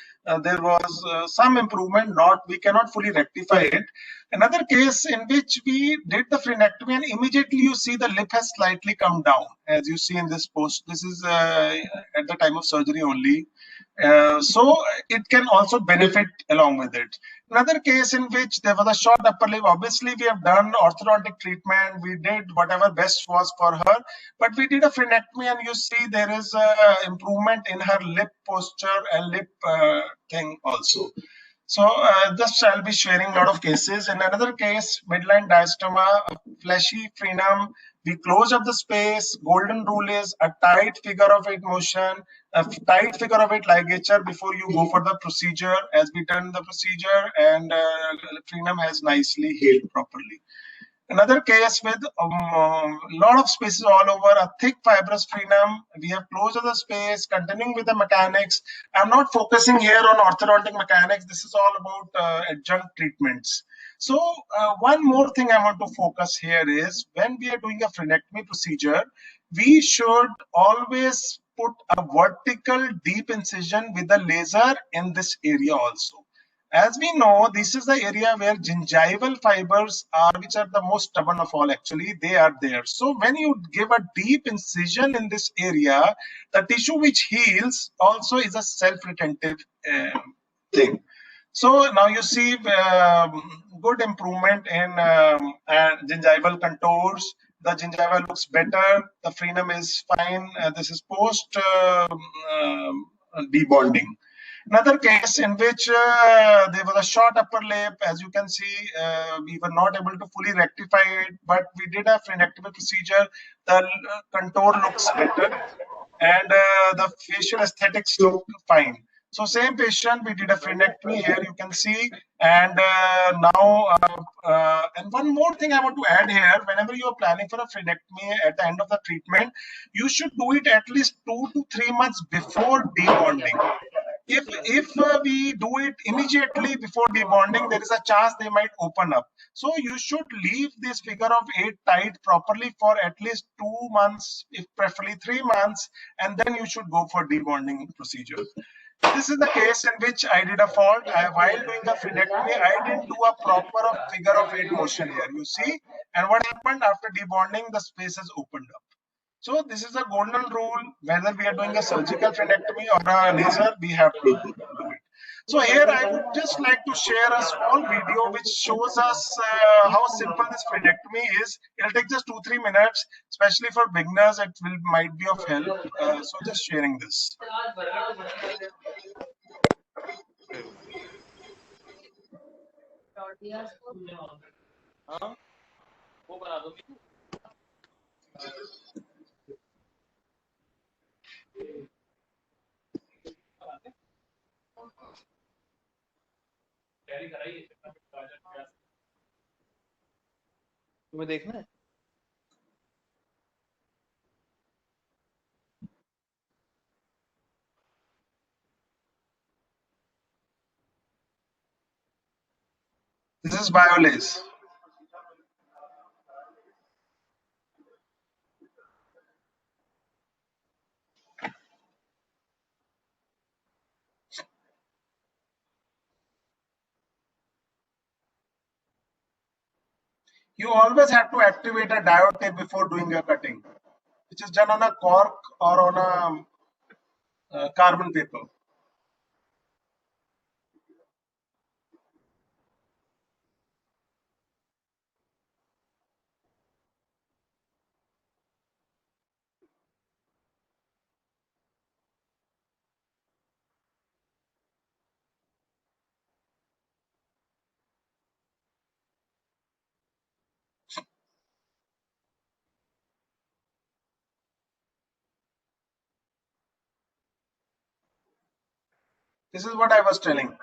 there was some improvement. We cannot fully rectify it. Another case in which we did the frenectomy, and immediately you see the lip has slightly come down. As you see in this post, this is at the time of surgery only. So it can also benefit along with it. Another case in which there was a short upper lip, obviously we have done orthodontic treatment, we did whatever best was for her, but we did a frenectomy and you see there is improvement in her lip posture and lip thing also. So just I'll be sharing a lot of cases. In another case, midline diastema, fleshy frenum, we close up the space. Golden rule is a tight figure of 8 motion, a tight figure of 8 ligature before you go for the procedure. As we done the procedure, and frenum has nicely healed properly. Another case with a lot of spaces all over, a thick fibrous frenum. We have closed the space, continuing with the mechanics. I'm not focusing here on orthodontic mechanics. This is all about adjunct treatments. So one more thing I want to focus here is when we are doing a frenectomy procedure, we should always put a vertical deep incision with the laser in this area also. As we know, this is the area where gingival fibers are, which are the most stubborn of all actually, they are there. So when you give a deep incision in this area, the tissue which heals also is a self-retentive thing. So now you see good improvement in gingival contours. The gingival looks better. The frenum is fine. This is post debonding. Another case in which there was a short upper lip, as you can see, we were not able to fully rectify it, but we did a frenectomy procedure. The contour looks better, and the facial aesthetics look fine. So same patient, we did a frenectomy here, you can see, and and one more thing I want to add here, whenever you are planning for a frenectomy at the end of the treatment, you should do it at least 2 to 3 months before debonding. If we do it immediately before debonding, there is a chance they might open up. So you should leave this figure of 8 tight properly for at least 2 months, if preferably 3 months, and then you should go for debonding procedure. This is the case in which I did a fault. While doing the frenectomy, I didn't do a proper figure of 8 motion here, you see. And what happened after debonding, the space has opened up. So this is a golden rule. Whether we are doing a surgical frenectomy or a laser, we have to do it. So here I would just like to share a small video which shows us how simple this frenectomy is. It'll take just 2-3 minutes, especially for beginners. It might be of help. So just sharing this. तुम्हें देखना है? This is BioLace. You always have to activate a diode tape before doing a cutting, which is done on a cork or on a carbon paper. This is what I was telling.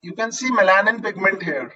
You can see melanin pigment here.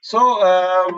So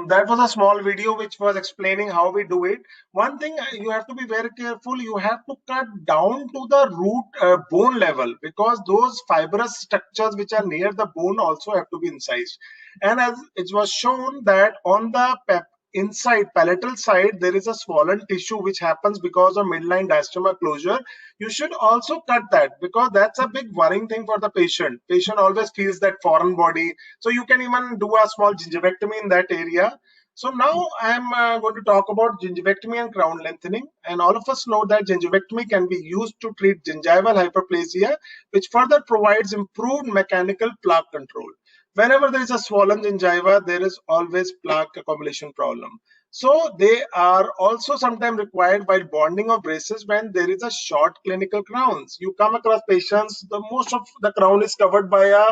that was a small video which was explaining how we do it. One thing you have to be very careful, you have to cut down to the root bone level, because those fibrous structures which are near the bone also have to be incised. And as it was shown that on the inside palatal side there is a swollen tissue which happens because of midline diastema closure. You should also cut that, because that's a big worrying thing for the patient. Patient always feels that foreign body. So you can even do a small gingivectomy in that area. So now I'm going to talk about gingivectomy and crown lengthening. And all of us know that gingivectomy can be used to treat gingival hyperplasia, which further provides improved mechanical plaque control. Whenever there is a swollen gingiva, there is always plaque accumulation problem. So they are also sometimes required while bonding of braces when there is a short clinical crowns. You come across patients, the most of the crown is covered by a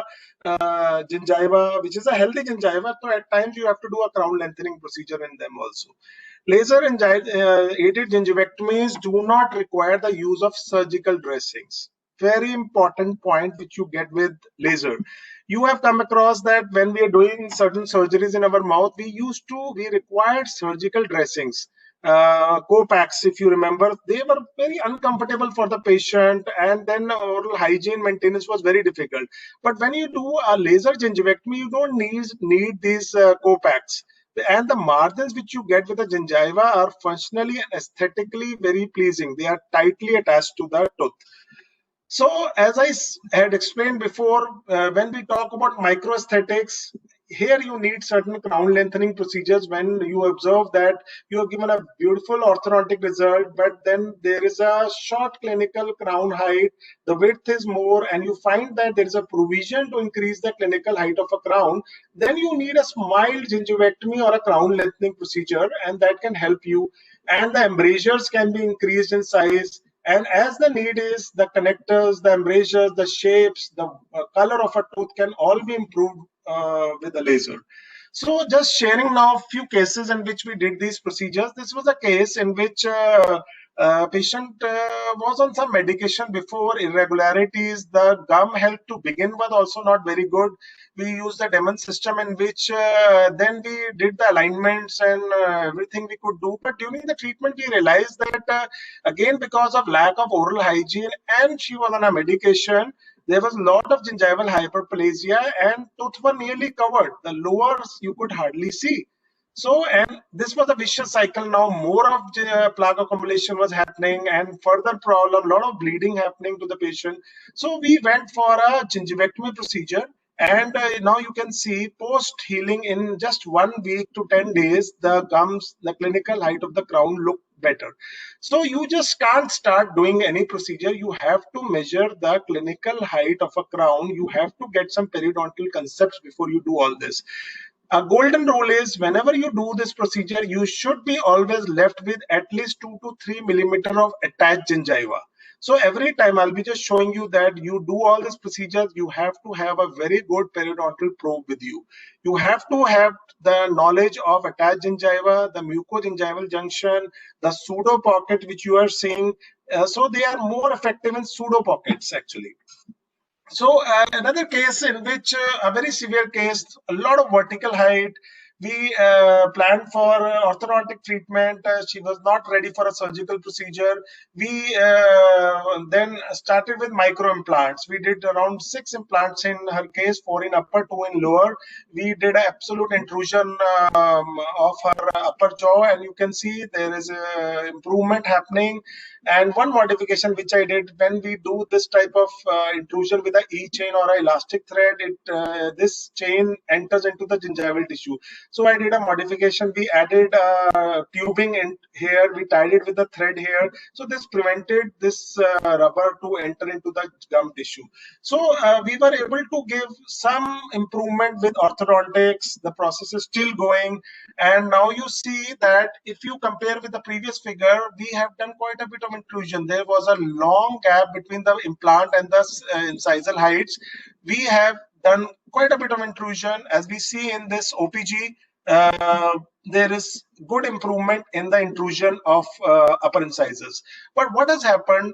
gingiva, which is a healthy gingiva. So at times you have to do a crown lengthening procedure in them also. Laser aided gingivectomies do not require the use of surgical dressings. Very important point which you get with laser. You have come across that when we are doing certain surgeries in our mouth, we required surgical dressings. Copax, if you remember, they were very uncomfortable for the patient, and then oral hygiene maintenance was very difficult. But when you do a laser gingivectomy, you don't need these Copax. And the margins which you get with the gingiva are functionally and aesthetically very pleasing. They are tightly attached to the tooth. So, as I had explained before, when we talk about microaesthetics, here you need certain crown lengthening procedures when you observe that you have given a beautiful orthodontic result, but then there is a short clinical crown height, the width is more, and you find that there is a provision to increase the clinical height of a crown, then you need a mild gingivectomy or a crown lengthening procedure, and that can help you. And the embrasures can be increased in size. And as the need is, the connectors, the embrasures, the shapes, the color of a tooth can all be improved with the laser. So just sharing now a few cases in which we did these procedures. This was a case in which patient was on some medication before, irregularities. The gum health to begin with also not very good. We used the Demon system in which then we did the alignments and everything we could do. But during the treatment, we realized that again, because of lack of oral hygiene and she was on a medication, there was a lot of gingival hyperplasia and tooth were nearly covered. The lowers you could hardly see. So, and this was a vicious cycle. Now more of plaque accumulation was happening and further problem, lot of bleeding happening to the patient. So we went for a gingivectomy procedure. And now you can see post healing in just 1 week to 10 days, the gums, the clinical height of the crown look better. So you just can't start doing any procedure. You have to measure the clinical height of a crown. You have to get some periodontal concepts before you do all this. A golden rule is whenever you do this procedure, you should be always left with at least 2 to 3 millimeter of attached gingiva. So every time I'll be just showing you that you do all these procedures, you have to have a very good periodontal probe with you. You have to have the knowledge of attached gingiva, the mucogingival junction, the pseudo pocket which you are seeing. So they are more effective in pseudo pockets actually. So another case in which a very severe case, a lot of vertical height. We planned for orthodontic treatment. She was not ready for a surgical procedure. We then started with micro implants. We did around 6 implants in her case, 4 in upper, 2 in lower. We did an absolute intrusion of her upper jaw, and you can see there is a improvement happening. And one modification which I did, when we do this type of intrusion with a E-chain or a elastic thread, this chain enters into the gingival tissue. So I did a modification. We added tubing in here. We tied it with the thread here. So this prevented this rubber to enter into the gum tissue. So we were able to give some improvement with orthodontics. The process is still going. And now you see that if you compare with the previous figure, we have done quite a bit of intrusion. There was a long gap between the implant and the incisal heights. We have done quite a bit of intrusion. As we see in this OPG, there is good improvement in the intrusion of upper incisors. But what has happened?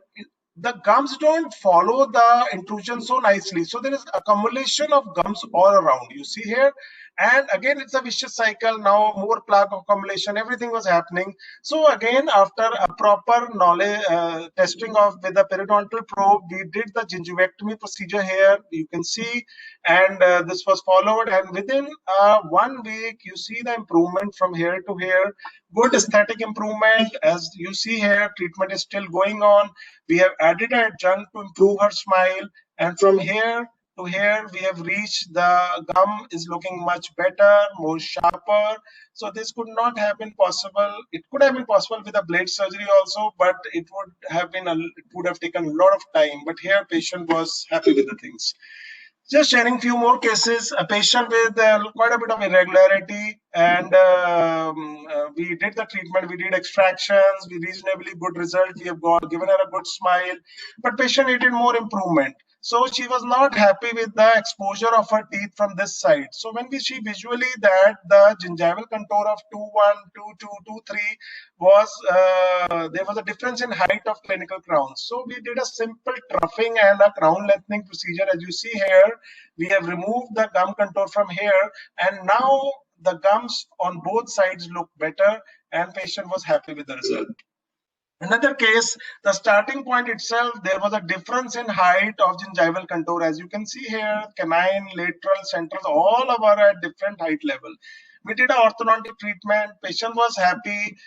The gums don't follow the intrusion so nicely. So there is accumulation of gums all around. You see here. And again, it's a vicious cycle. Now more plaque accumulation, everything was happening. So again, after a proper knowledge testing of with the periodontal probe, we did the gingivectomy procedure here. You can see, and this was followed. And within 1 week, you see the improvement from here to here. Good aesthetic improvement. As you see here, treatment is still going on. We have added an adjunct to improve her smile. And from here, to here, we have reached the gum is looking much better, more sharper. So this could not have been possible. It could have been possible with a blade surgery also, but it would have taken a lot of time. But here, patient was happy with the things. Just sharing few more cases. A patient with quite a bit of irregularity, and we did the treatment. We did extractions. We reasonably good result. We have given her a good smile, but patient needed more improvement. So she was not happy with the exposure of her teeth from this side. So when we see visually that the gingival contour of 2.1, 2.2, 2.3 was there was a difference in height of clinical crowns. So we did a simple troughing and a crown lengthening procedure. As you see here, we have removed the gum contour from here, and now the gums on both sides look better, and patient was happy with the result. Another case, the starting point itself, there was a difference in height of gingival contour. As you can see here, canine, lateral, central, all of are at different height level. We did an orthodontic treatment. Patient was happy.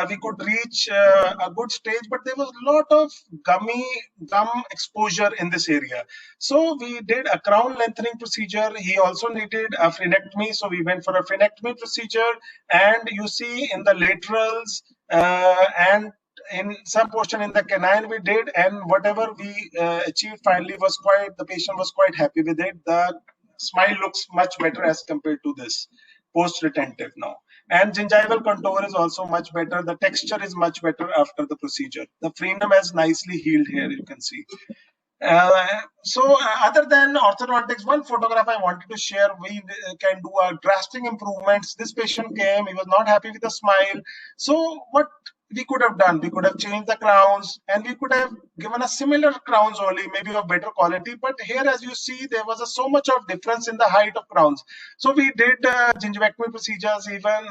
We could reach a good stage, but there was a lot of gum exposure in this area. So we did a crown lengthening procedure. He also needed a frenectomy, so we went for a frenectomy procedure. And you see in the laterals and in some portion in the canine we did, and whatever we achieved finally was the patient was quite happy with it. The smile looks much better as compared to this post-retentive now. And gingival contour is also much better. The texture is much better after the procedure. The frenum has nicely healed here, you can see. Other than orthodontics, one photograph I wanted to share, we can do drastic improvements. This patient came, he was not happy with the smile. So what we could have done, we could have changed the crowns, and we could have given a similar crowns only, maybe of better quality. But here, as you see, there was so much of difference in the height of crowns. So we did gingivectomy procedures even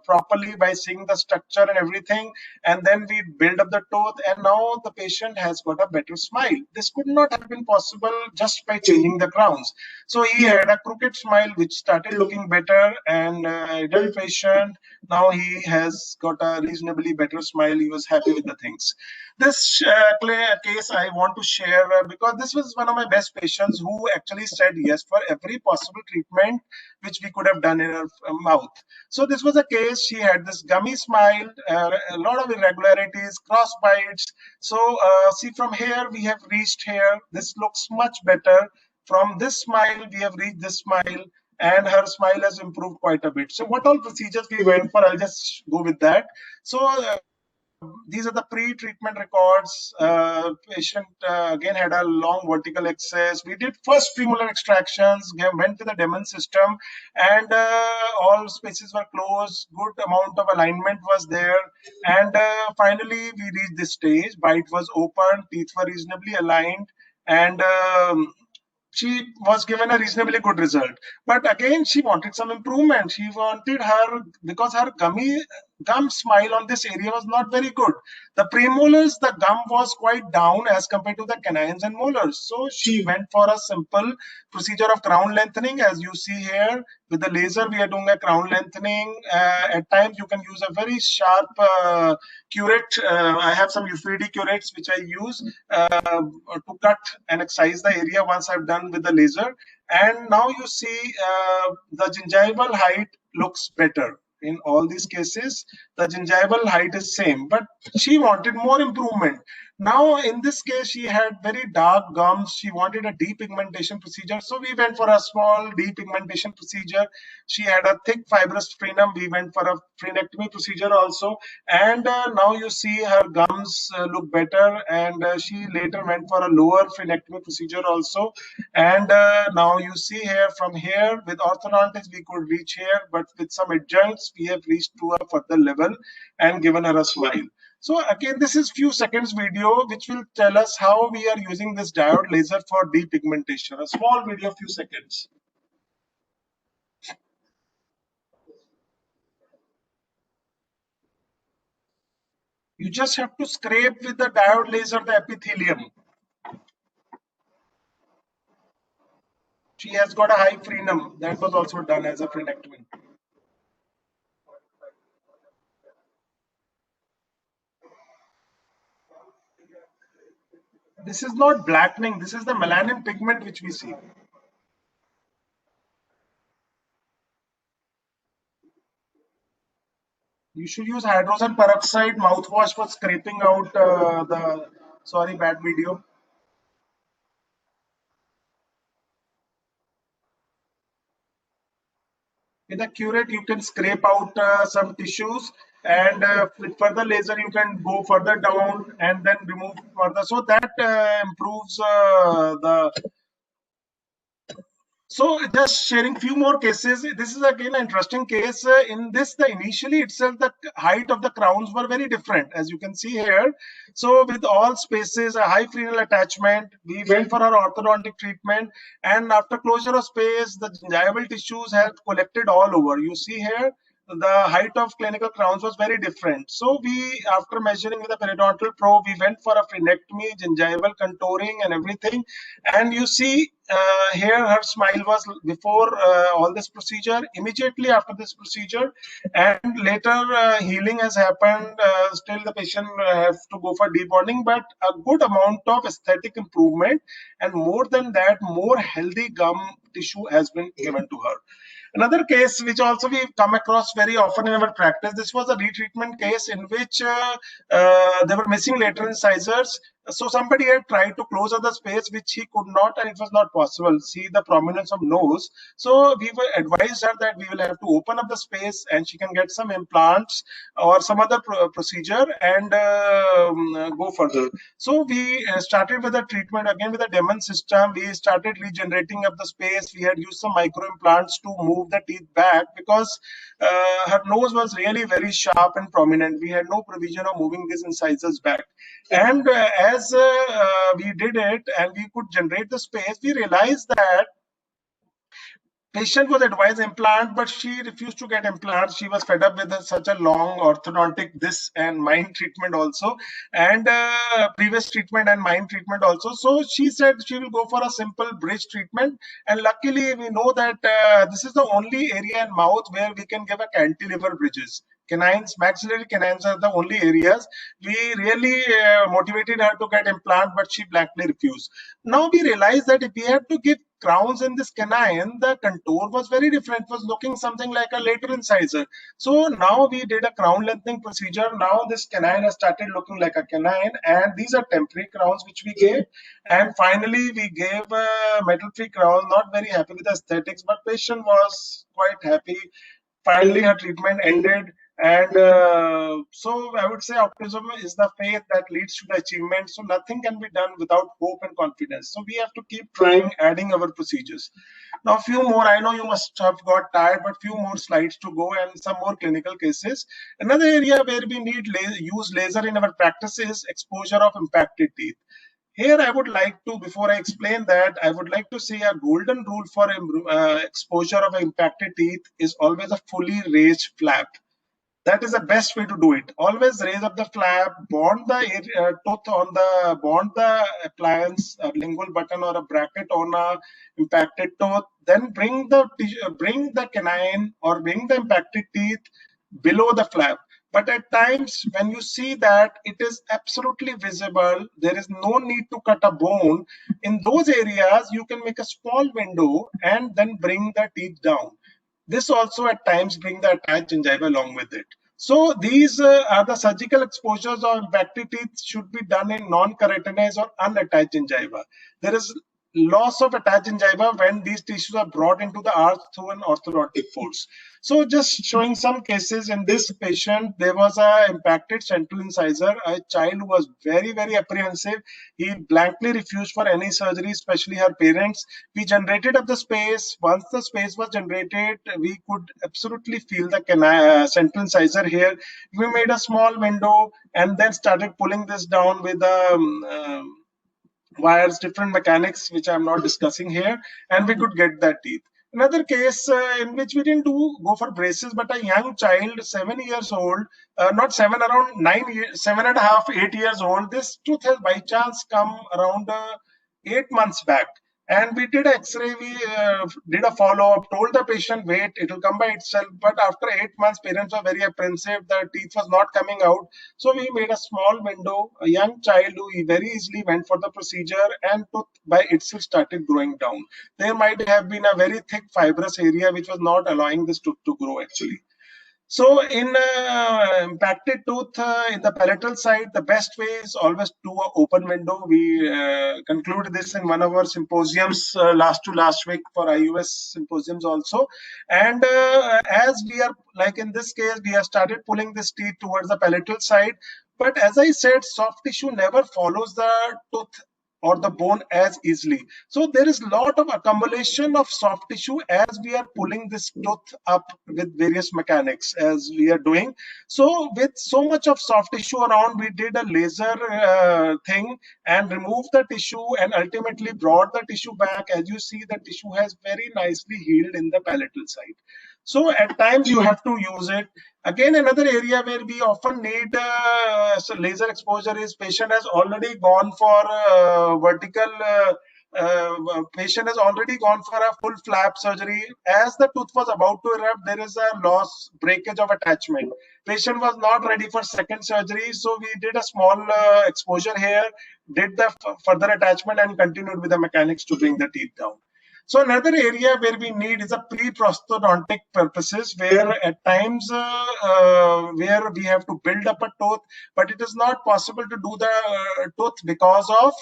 properly by seeing the structure and everything, and then we build up the tooth, and now the patient has got a better smile. This could not have been possible just by changing the crowns. So he had a crooked smile which started looking better, and adult patient, now he has got a reasonably better smile. He was happy with the things. This case I want to share because this was one of my best patients who actually said yes for every possible treatment which we could have done in her mouth. So this was a case, she had this gummy smile, a lot of irregularities, cross bites. So see, from here we have reached here. This looks much better. From this smile, we have reached this smile, and her smile has improved quite a bit. So what all procedures we went for, I'll just go with that. So these are the pre-treatment records. Patient again had a long vertical excess. We did first premolar extractions, went to the Demon system, and all spaces were closed. Good amount of alignment was there, and finally we reached this stage. Bite was open, teeth were reasonably aligned, and she was given a reasonably good result. But again, she wanted some improvement. She wanted because her gum smile on this area was not very good. The premolars, the gum was quite down as compared to the canines and molars. So she went for a simple procedure of crown lengthening. As you see here, with the laser, we are doing a crown lengthening. At times, you can use a very sharp curate. I have some UFD curates which I use to cut and excise the area once I've done with the laser. And now you see the gingival height looks better. In all these cases, the gingival height is same, but she wanted more improvement. Now, in this case, she had very dark gums. She wanted a depigmentation procedure. So we went for a small depigmentation procedure. She had a thick fibrous frenum. We went for a frenectomy procedure also. And now you see her gums look better. And she later went for a lower frenectomy procedure also. And now you see here, from here, with orthodontics, we could reach here. But with some adjuncts, we have reached to a further level and given her a smile. So again, this is few seconds video which will tell us how we are using this diode laser for depigmentation. A small video, few seconds. You just have to scrape with the diode laser the epithelium. She has got a high frenum. That was also done as a frenectomy. This is not blackening. This is the melanin pigment which we see. You should use hydrogen peroxide mouthwash for scraping out sorry, bad video. With a curette, you can scrape out some tissues, and with further laser, you can go further down and then remove further. So that improves the. So just sharing few more cases. This is again an interesting case. In this, the initially itself, the height of the crowns were very different, as you can see here. So with all spaces, a high frenal attachment, we went for our orthodontic treatment, and after closure of space, the gingival tissues have collected all over. You see here, the height of clinical crowns was very different. So we, after measuring with a periodontal probe, we went for a frenectomy, gingival contouring and everything. And you see here her smile was before all this procedure, immediately after this procedure, and later healing has happened. Still the patient has to go for debonding, but a good amount of aesthetic improvement, and more than that, more healthy gum tissue has been given to her. Another case which also we come across very often in our practice, this was a retreatment case in which they were missing lateral incisors. So somebody had tried to close other space which he could not, and it was not possible. See the prominence of nose. So we were advised her that we will have to open up the space and she can get some implants or some other procedure and go further. So we started with a treatment again with a Demon system. We started regenerating up the space. We had used some micro implants to move the teeth back because her nose was really very sharp and prominent. We had no provision of moving these incisors back. And as we did it and we could generate the space, we realized that patient was advised implant, but she refused to get implants. She was fed up with such a long orthodontic this and mine treatment also, and previous treatment and mine treatment also. So she said she will go for a simple bridge treatment. And luckily, we know that this is the only area in mouth where we can give a cantilever bridges. Canines, maxillary canines are the only areas. We really motivated her to get implant, but she blankly refused. Now we realize that if we had to give crowns in this canine, the contour was very different. It was looking something like a lateral incisor. So now we did a crown lengthening procedure. Now this canine has started looking like a canine, and these are temporary crowns which we gave. And finally, we gave a metal-free crown. Not very happy with the aesthetics, but patient was quite happy. Finally, her treatment ended. And so I would say optimism is the faith that leads to the achievement. So nothing can be done without hope and confidence. So we have to keep trying, adding our procedures. Now, a few more. I know you must have got tired, but few more slides to go and some more clinical cases. Another area where we need use laser in our practice is exposure of impacted teeth. Here, I would like to, before I explain that, I would like to say a golden rule for exposure of impacted teeth is always a fully raised flap. That is the best way to do it. Always raise up the flap, bond the tooth on the, bond the appliance, a lingual button or a bracket on a impacted tooth. Then bring the canine or bring the impacted teeth below the flap. But at times when you see that it is absolutely visible, there is no need to cut a bone. In those areas, you can make a small window and then bring the teeth down. This also at times bring the attached gingiva along with it. So these are the surgical exposures of impacted teeth should be done in non-keratinized or unattached gingiva. There is loss of attached gingiva when these tissues are brought into the arch through an orthodontic force. So just showing some cases in this patient, there was a impacted central incisor, a child who was very, very apprehensive. He blankly refused for any surgery, especially her parents. We generated up the space. Once the space was generated, we could absolutely feel the central incisor here. We made a small window and then started pulling this down with wires, different mechanics, which I'm not discussing here, and we could get that teeth. Another case in which we didn't go for braces, but a young child, 7 years old, not 7, around 9 years, 7.5, 8 years old. This tooth has by chance come around 8 months back. And we did X-ray, we did a follow-up, told the patient, wait, it will come by itself. But after 8 months, parents were very apprehensive, the teeth was not coming out. So we made a small window, a young child who very easily went for the procedure, and tooth by itself started growing down. There might have been a very thick fibrous area which was not allowing this tooth to grow actually. So in impacted tooth in the palatal side, the best way is always to an open window. We concluded this in one of our symposiums last week for IUS symposiums also. And as we are, like in this case, we have started pulling this teeth towards the palatal side. But as I said, soft tissue never follows the tooth or the bone as easily. So there is a lot of accumulation of soft tissue as we are pulling this tooth up with various mechanics as we are doing. So with so much of soft tissue around, we did a laser thing and removed the tissue and ultimately brought the tissue back. As you see, the tissue has very nicely healed in the palatal side. So at times you have to use it. Again, another area where we often need laser exposure is patient has already gone for vertical. Patient has already gone for a full flap surgery. As the tooth was about to erupt, there is a loss, breakage of attachment. Patient was not ready for second surgery, so we did a small exposure here, did the further attachment, and continued with the mechanics to bring the teeth down. So another area where we need is a pre-prosthodontic purposes, where at times where we have to build up a tooth, but it is not possible to do the tooth because of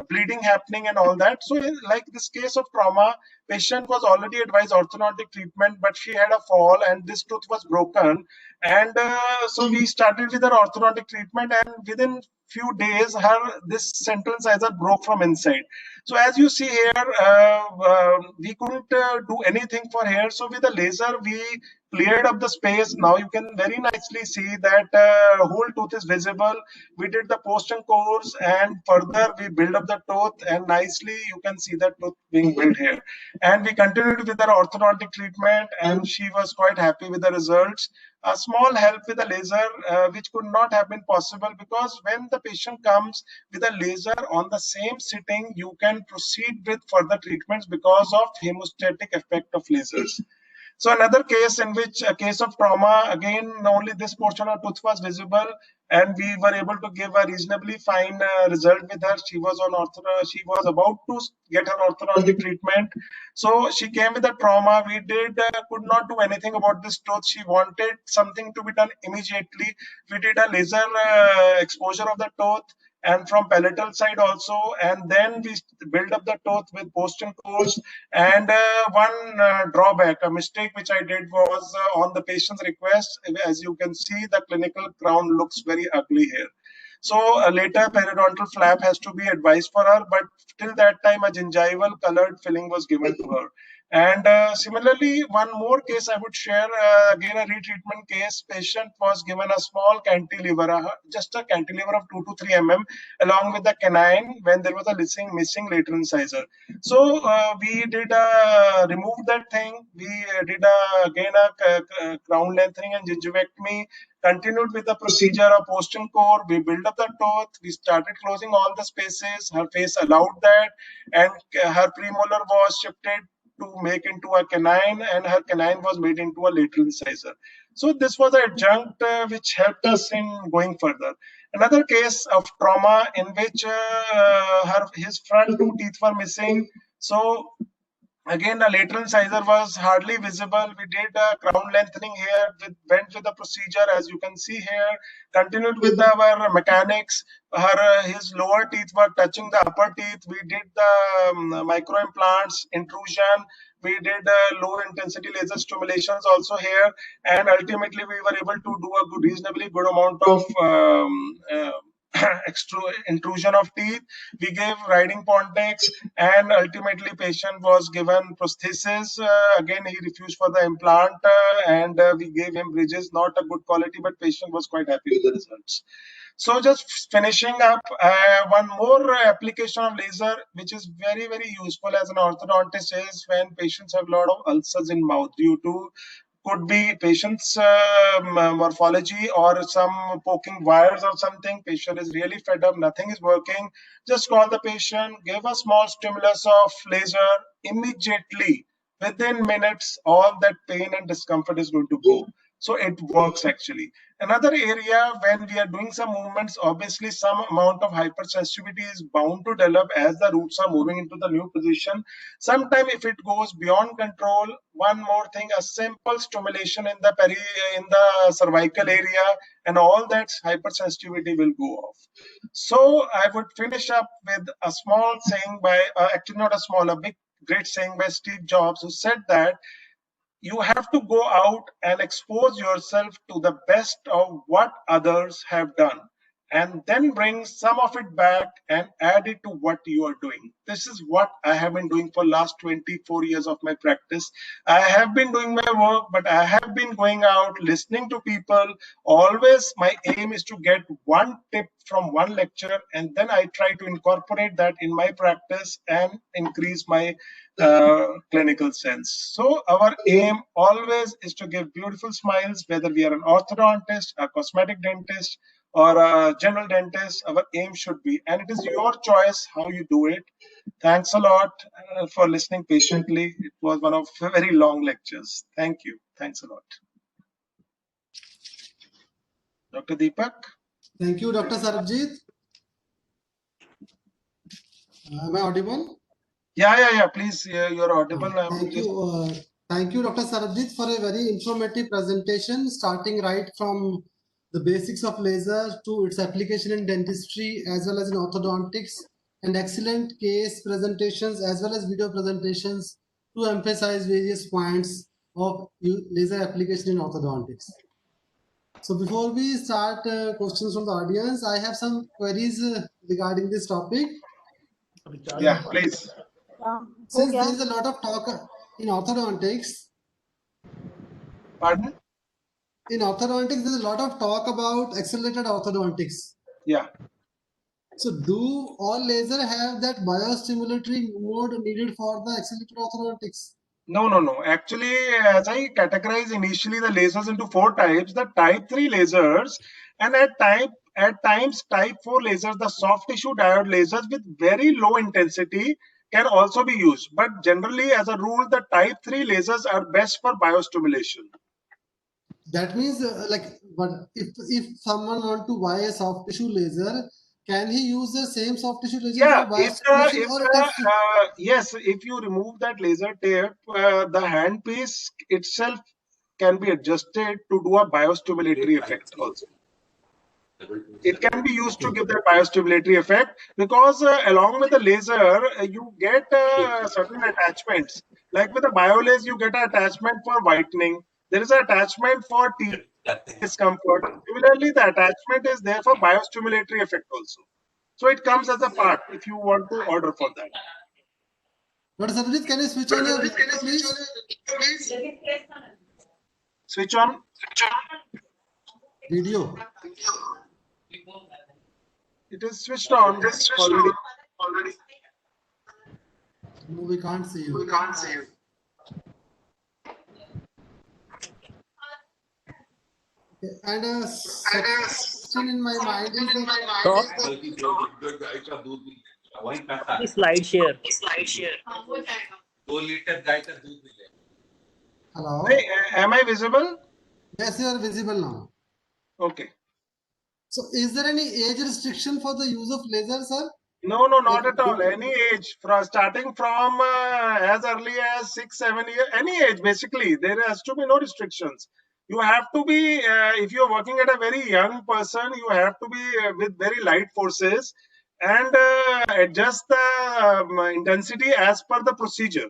bleeding happening and all that. So like this case of trauma, patient was already advised orthodontic treatment, but she had a fall and this tooth was broken. And so we started with her orthodontic treatment, and within few days this central incisor broke from inside. So as you see here, we couldn't do anything for here. So with the laser we cleared up the space. Now you can very nicely see that whole tooth is visible. We did the post and course, and further we build up the tooth, and nicely you can see the tooth being built here. And we continued with our orthodontic treatment, and she was quite happy with the results. A small help with a laser, which could not have been possible, because when the patient comes with a laser on the same sitting, you can proceed with further treatments because of hemostatic effect of lasers. So another case in which a case of trauma, again, only this portion of tooth was visible, and we were able to give a reasonably fine result with her. She was on she was about to get her orthodontic treatment. So she came with a trauma. We could not do anything about this tooth. She wanted something to be done immediately. We did a laser exposure of the tooth, and from palatal side also, and then we build up the tooth with post and course. And one drawback, a mistake which I did was on the patient's request. As you can see, the clinical crown looks very ugly here. So later periodontal flap has to be advised for her, but till that time a gingival colored filling was given to her. And similarly, one more case I would share, again a retreatment case. Patient was given a small cantilever, just a cantilever of 2 to 3 mm, along with the canine when there was a missing lateral incisor. So we did remove that thing. We did again a crown lengthening and gingivectomy. Continued with the procedure of post and core. We built up the tooth. We started closing all the spaces. Her face allowed that, and her premolar was shifted to make into a canine, and her canine was made into a lateral incisor. So this was an adjunct which helped us in going further. Another case of trauma in which his front 2 teeth were missing. So again, the lateral incisor was hardly visible. We did a crown lengthening here, went with the procedure, as you can see here, continued with our mechanics. His lower teeth were touching the upper teeth. We did the micro implants, intrusion. We did low intensity laser stimulations also here. And ultimately, we were able to do a reasonably good amount of intrusion of teeth. We gave riding Pontex, and ultimately patient was given prosthesis. Again, he refused for the implant, and we gave him bridges, not a good quality, but patient was quite happy with the results. So just finishing up, one more application of laser, which is very, very useful as an orthodontist, is when patients have a lot of ulcers in mouth due to, could be patient's morphology or some poking wires or something. Patient is really fed up, nothing is working. Just call the patient, give a small stimulus of laser. Immediately, within minutes, all that pain and discomfort is going to go. So it works actually. Another area when we are doing some movements, obviously some amount of hypersensitivity is bound to develop as the roots are moving into the new position. Sometimes if it goes beyond control, one more thing, a simple stimulation in the cervical area and all that hypersensitivity will go off. So I would finish up with a small saying by, actually not a small, a big great saying by Steve Jobs, who said that you have to go out and expose yourself to the best of what others have done, and then bring some of it back and add it to what you are doing. This is what I have been doing for last 24 years of my practice. I have been doing my work, but I have been going out, listening to people. Always my aim is to get one tip from one lecture, and then I try to incorporate that in my practice and increase my clinical sense. So our aim always is to give beautiful smiles, whether we are an orthodontist, a cosmetic dentist, or a general dentist. Our aim should be, and it is your choice how you do it. Thanks a lot for listening patiently. It was one of very long lectures. Thank you. Thanks a lot. Dr. Deepak? Thank you, Dr. Sarabjit. Am I audible? Yeah. Please, you're audible. Thank you, Dr. Sarabjit, for a very informative presentation, starting right from the basics of laser to its application in dentistry as well as in orthodontics, and excellent case presentations as well as video presentations to emphasize various points of laser application in orthodontics. So before we start questions from the audience, I have some queries regarding this topic. Yeah, please. Since there is a lot of talk in orthodontics. Pardon? In orthodontics, there's a lot of talk about accelerated orthodontics. Yeah. So do all laser have that biostimulatory mode needed for the accelerated orthodontics? No. Actually, as I categorize initially the lasers into 4 types, the type 3 lasers, and at times type 4 lasers, the soft tissue diode lasers with very low intensity can also be used. But generally, as a rule, the type 3 lasers are best for biostimulation. That means but if someone want to buy a soft tissue laser, can he use the same soft tissue laser for biostimulation? Yes, if you remove that laser tip, the handpiece itself can be adjusted to do a biostimulatory effect also. It can be used to give that biostimulatory effect, because along with the laser, you get certain attachments. Like with the BioLase, you get an attachment for whitening. There is an attachment for teeth discomfort. Similarly, the attachment is there for biostimulatory effect also. So it comes as a part if you want to order for that. Dr. Sarabjit, can you switch on your video, please? Switch on. Video. It is switched on already. No, we can't see you. Okay. And a question in my mind is slide share. Hello. Hey, am I visible? Yes, you are visible now. Okay. So is there any age restriction for the use of laser, sir? No, not at all. Any age, starting from as early as 6-7 years, any age basically. There has to be no restrictions. You have to be, if you are working at a very young person, you have to be with very light forces and adjust the intensity as per the procedure.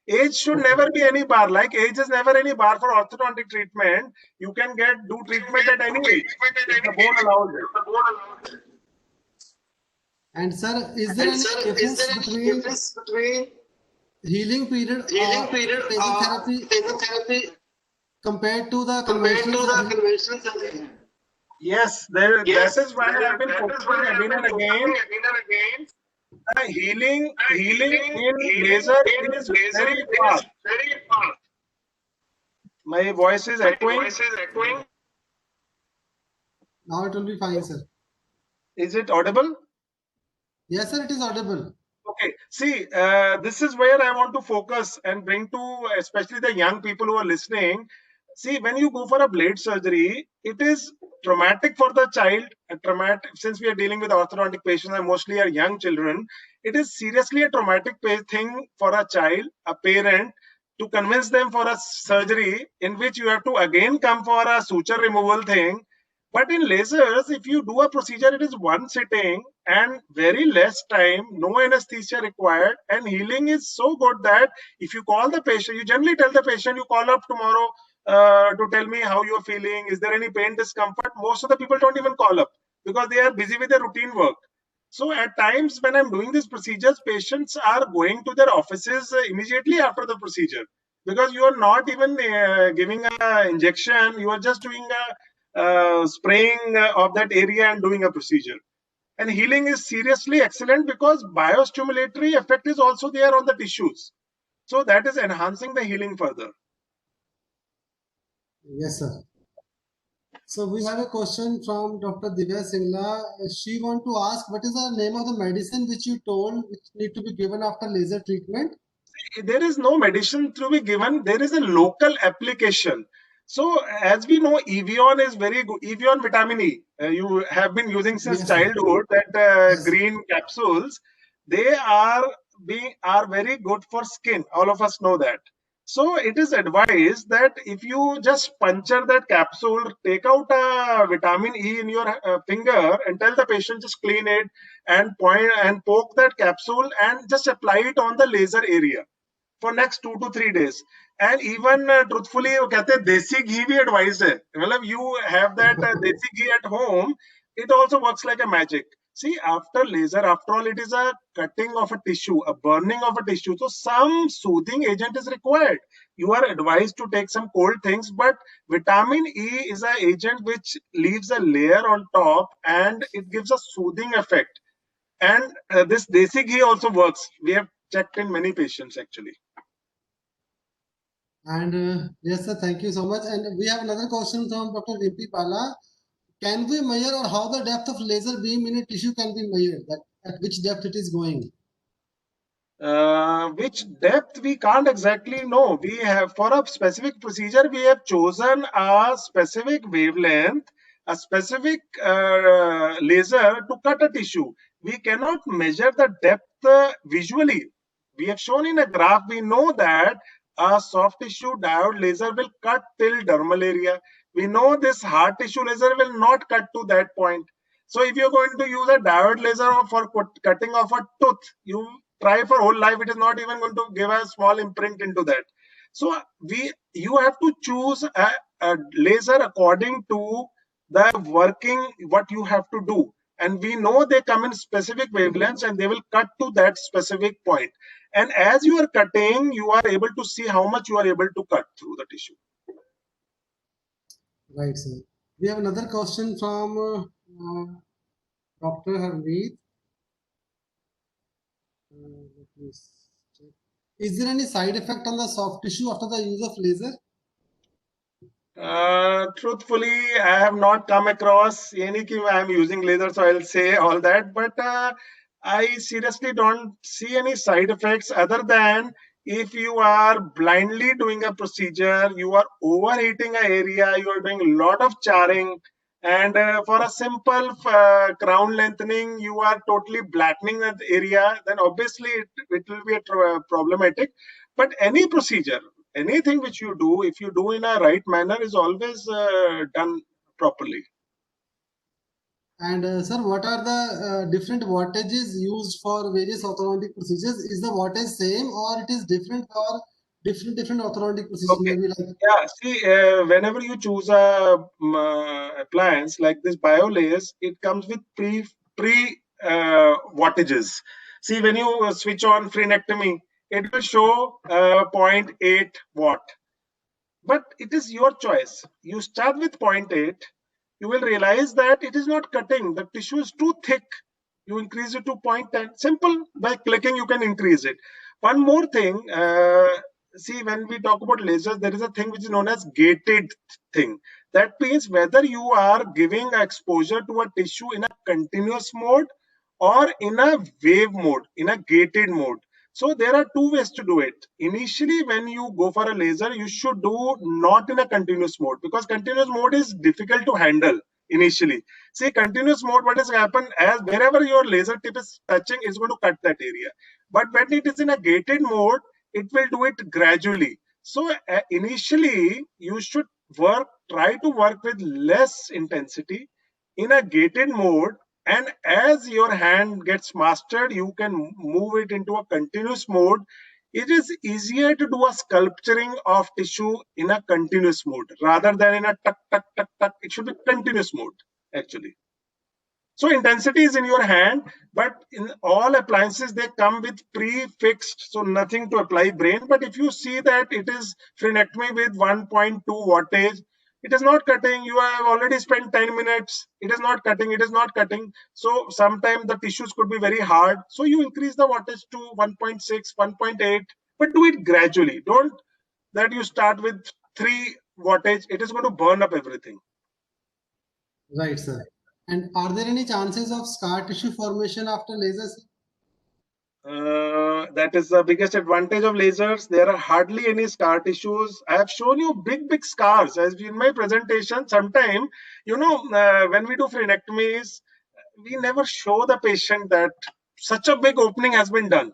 Age should never be any bar. Like age is never any bar for orthodontic treatment. You can do treatment at any age if the bone allows it. And sir, is there any difference between healing period of laser therapy compared to the conventional surgery? Yes, that is why I have been focusing again and again. Healing in laser is very fast. My voice is echoing. Now it will be fine, sir. Is it audible? Yes, sir, it is audible. Okay. See, this is where I want to focus and bring to especially the young people who are listening. See, when you go for a blade surgery, it is traumatic for the child. Traumatic, since we are dealing with orthodontic patients and mostly are young children, it is seriously a traumatic thing for a child, a parent, to convince them for a surgery in which you have to again come for a suture removal thing. But in lasers, if you do a procedure, it is one sitting and very less time, no anesthesia required, and healing is so good that if you call the patient, you generally tell the patient, you call up tomorrow to tell me how you're feeling. Is there any pain, discomfort? Most of the people don't even call up because they are busy with their routine work. So at times when I'm doing these procedures, patients are going to their offices immediately after the procedure because you are not even giving an injection. You are just doing a spraying of that area and doing a procedure. And healing is seriously excellent because biostimulatory effect is also there on the tissues. So that is enhancing the healing further. Yes, sir. So we have a question from Dr. Divya Singla. She want to ask, what is the name of the medicine which you told which need to be given after laser treatment? There is no medicine to be given. There is a local application. So as we know, Evion is very good. Evion vitamin E, you have been using since Yes, sir. childhood. That Yes. green capsules, they are very good for skin. All of us know that. So it is advised that if you just puncture that capsule, take out a vitamin E in your finger and tell the patient just clean it and point and poke that capsule and just apply it on the laser area for next 2 to 3 days. And even truthfully, वो कहते हैं देसी घी भी advised है. मतलब you have that desi ghee at home, it also works like a magic. See, after laser, after all, it is a cutting of a tissue, a burning of a tissue. So some soothing agent is required. You are advised to take some cold things, but vitamin E is an agent which leaves a layer on top and it gives a soothing effect. And this desi ghee also works. We have checked in many patients actually. And yes, sir, thank you so much. And we have another question from Dr. Rimpi Pala. Can we measure or how the depth of laser beam in a tissue can be measured? That at which depth it is going? Which depth we can't exactly know. We have, for a specific procedure, we have chosen a specific wavelength, a specific laser to cut a tissue. We cannot measure the depth visually. We have shown in a graph, we know that a soft tissue diode laser will cut till dermal area. We know this hard tissue laser will not cut to that point. So if you're going to use a diode laser for cutting off a tooth, you try for whole life, it is not even going to give a small imprint into that. So you have to choose a laser according to the working, what you have to do. And we know they come in specific wavelengths and they will cut to that specific point. And as you are cutting, you are able to see how much you are able to cut through the tissue. Right, sir. We have another question from Dr. Harmeet. Let me check. Is there any side effect on the soft tissue after the use of laser? Truthfully, I have not come across any. I am using laser, so I'll say all that. But I seriously don't see any side effects other than if you are blindly doing a procedure, you are overheating an area, you are doing a lot of charring, and for a simple crown lengthening, you are totally blackening that area, then obviously it will be problematic. But any procedure, anything which you do, if you do in a right manner, is always done properly. And sir, what are the different wattages used for various orthodontic procedures? Is the wattage same or it is different for different orthodontic procedures? Okay. Maybe like Yeah, see, whenever you choose a appliance like this BioLace, it comes with pre wattages. See, when you switch on frenectomy, it will show 0.8 watt. But it is your choice. You start with 0.8, you will realize that it is not cutting. The tissue is too thick. You increase it to 0.10. Simple, by clicking, you can increase it. One more thing, see, when we talk about lasers, there is a thing which is known as gated thing. That means whether you are giving exposure to a tissue in a continuous mode or in a wave mode, in a gated mode. So there are two ways to do it. Initially, when you go for a laser, you should do not in a continuous mode, because continuous mode is difficult to handle initially. See, continuous mode, what has happened, as wherever your laser tip is touching, is going to cut that area. But when it is in a gated mode, it will do it gradually. So initially, you should try to work with less intensity in a gated mode, and as your hand gets mastered, you can move it into a continuous mode. It is easier to do a sculpturing of tissue in a continuous mode rather than in a tuck, tuck, tuck, tuck. It should be continuous mode, actually. So intensity is in your hand, but in all appliances, they come with pre-fixed, so nothing to apply brain. But if you see that it is frenectomy with 1.2 wattage, it is not cutting. You have already spent 10 minutes. It is not cutting. It is not cutting. So sometimes the tissues could be very hard. So you increase the wattage to 1.6, 1.8, but do it gradually. Don't that you start with 3 wattage. It is going to burn up everything. Right, sir. And are there any chances of scar tissue formation after lasers? That is the biggest advantage of lasers. There are hardly any scar tissues. I have shown you big scars as in my presentation. Sometime, when we do frenectomies, we never show the patient that such a big opening has been done.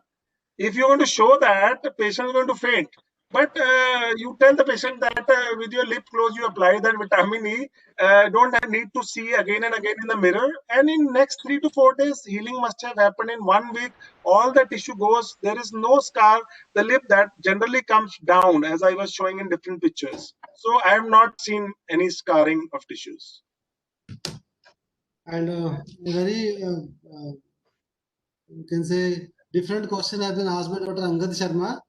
If you're going to show that, the patient is going to faint. But you tell the patient that with your lip closed, you apply that vitamin E. Don't need to see again and again in the mirror. And in next 3 to 4 days, healing must have happened in 1 week. All the tissue goes. There is no scar. The lip that generally comes down, as I was showing in different pictures. So I have not seen any scarring of tissues. And a very, you can say, different question has been asked by Dr. Angad Sharma.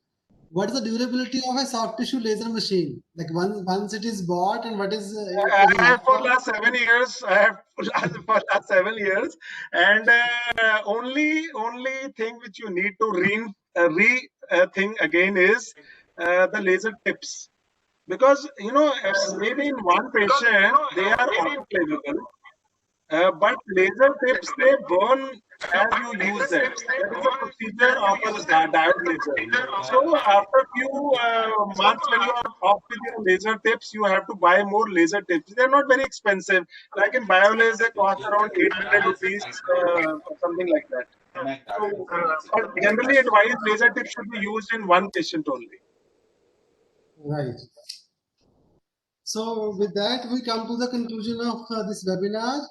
What is the durability of a soft tissue laser machine? Like once it is bought, and what is? I have for last 7 years. And only thing which you need to rethink again is the laser tips, because maybe in one patient they are autoclavable. But laser tips, they burn as you use them. That is a procedure of a diode laser. So after few months, when you are off with your laser tips, you have to buy more laser tips. They're not very expensive. Like in BioLaser, they cost around 800 rupees or something like that. So, but generally advised, laser tips should be used in one patient only. Right. So with that, we come to the conclusion of this webinar.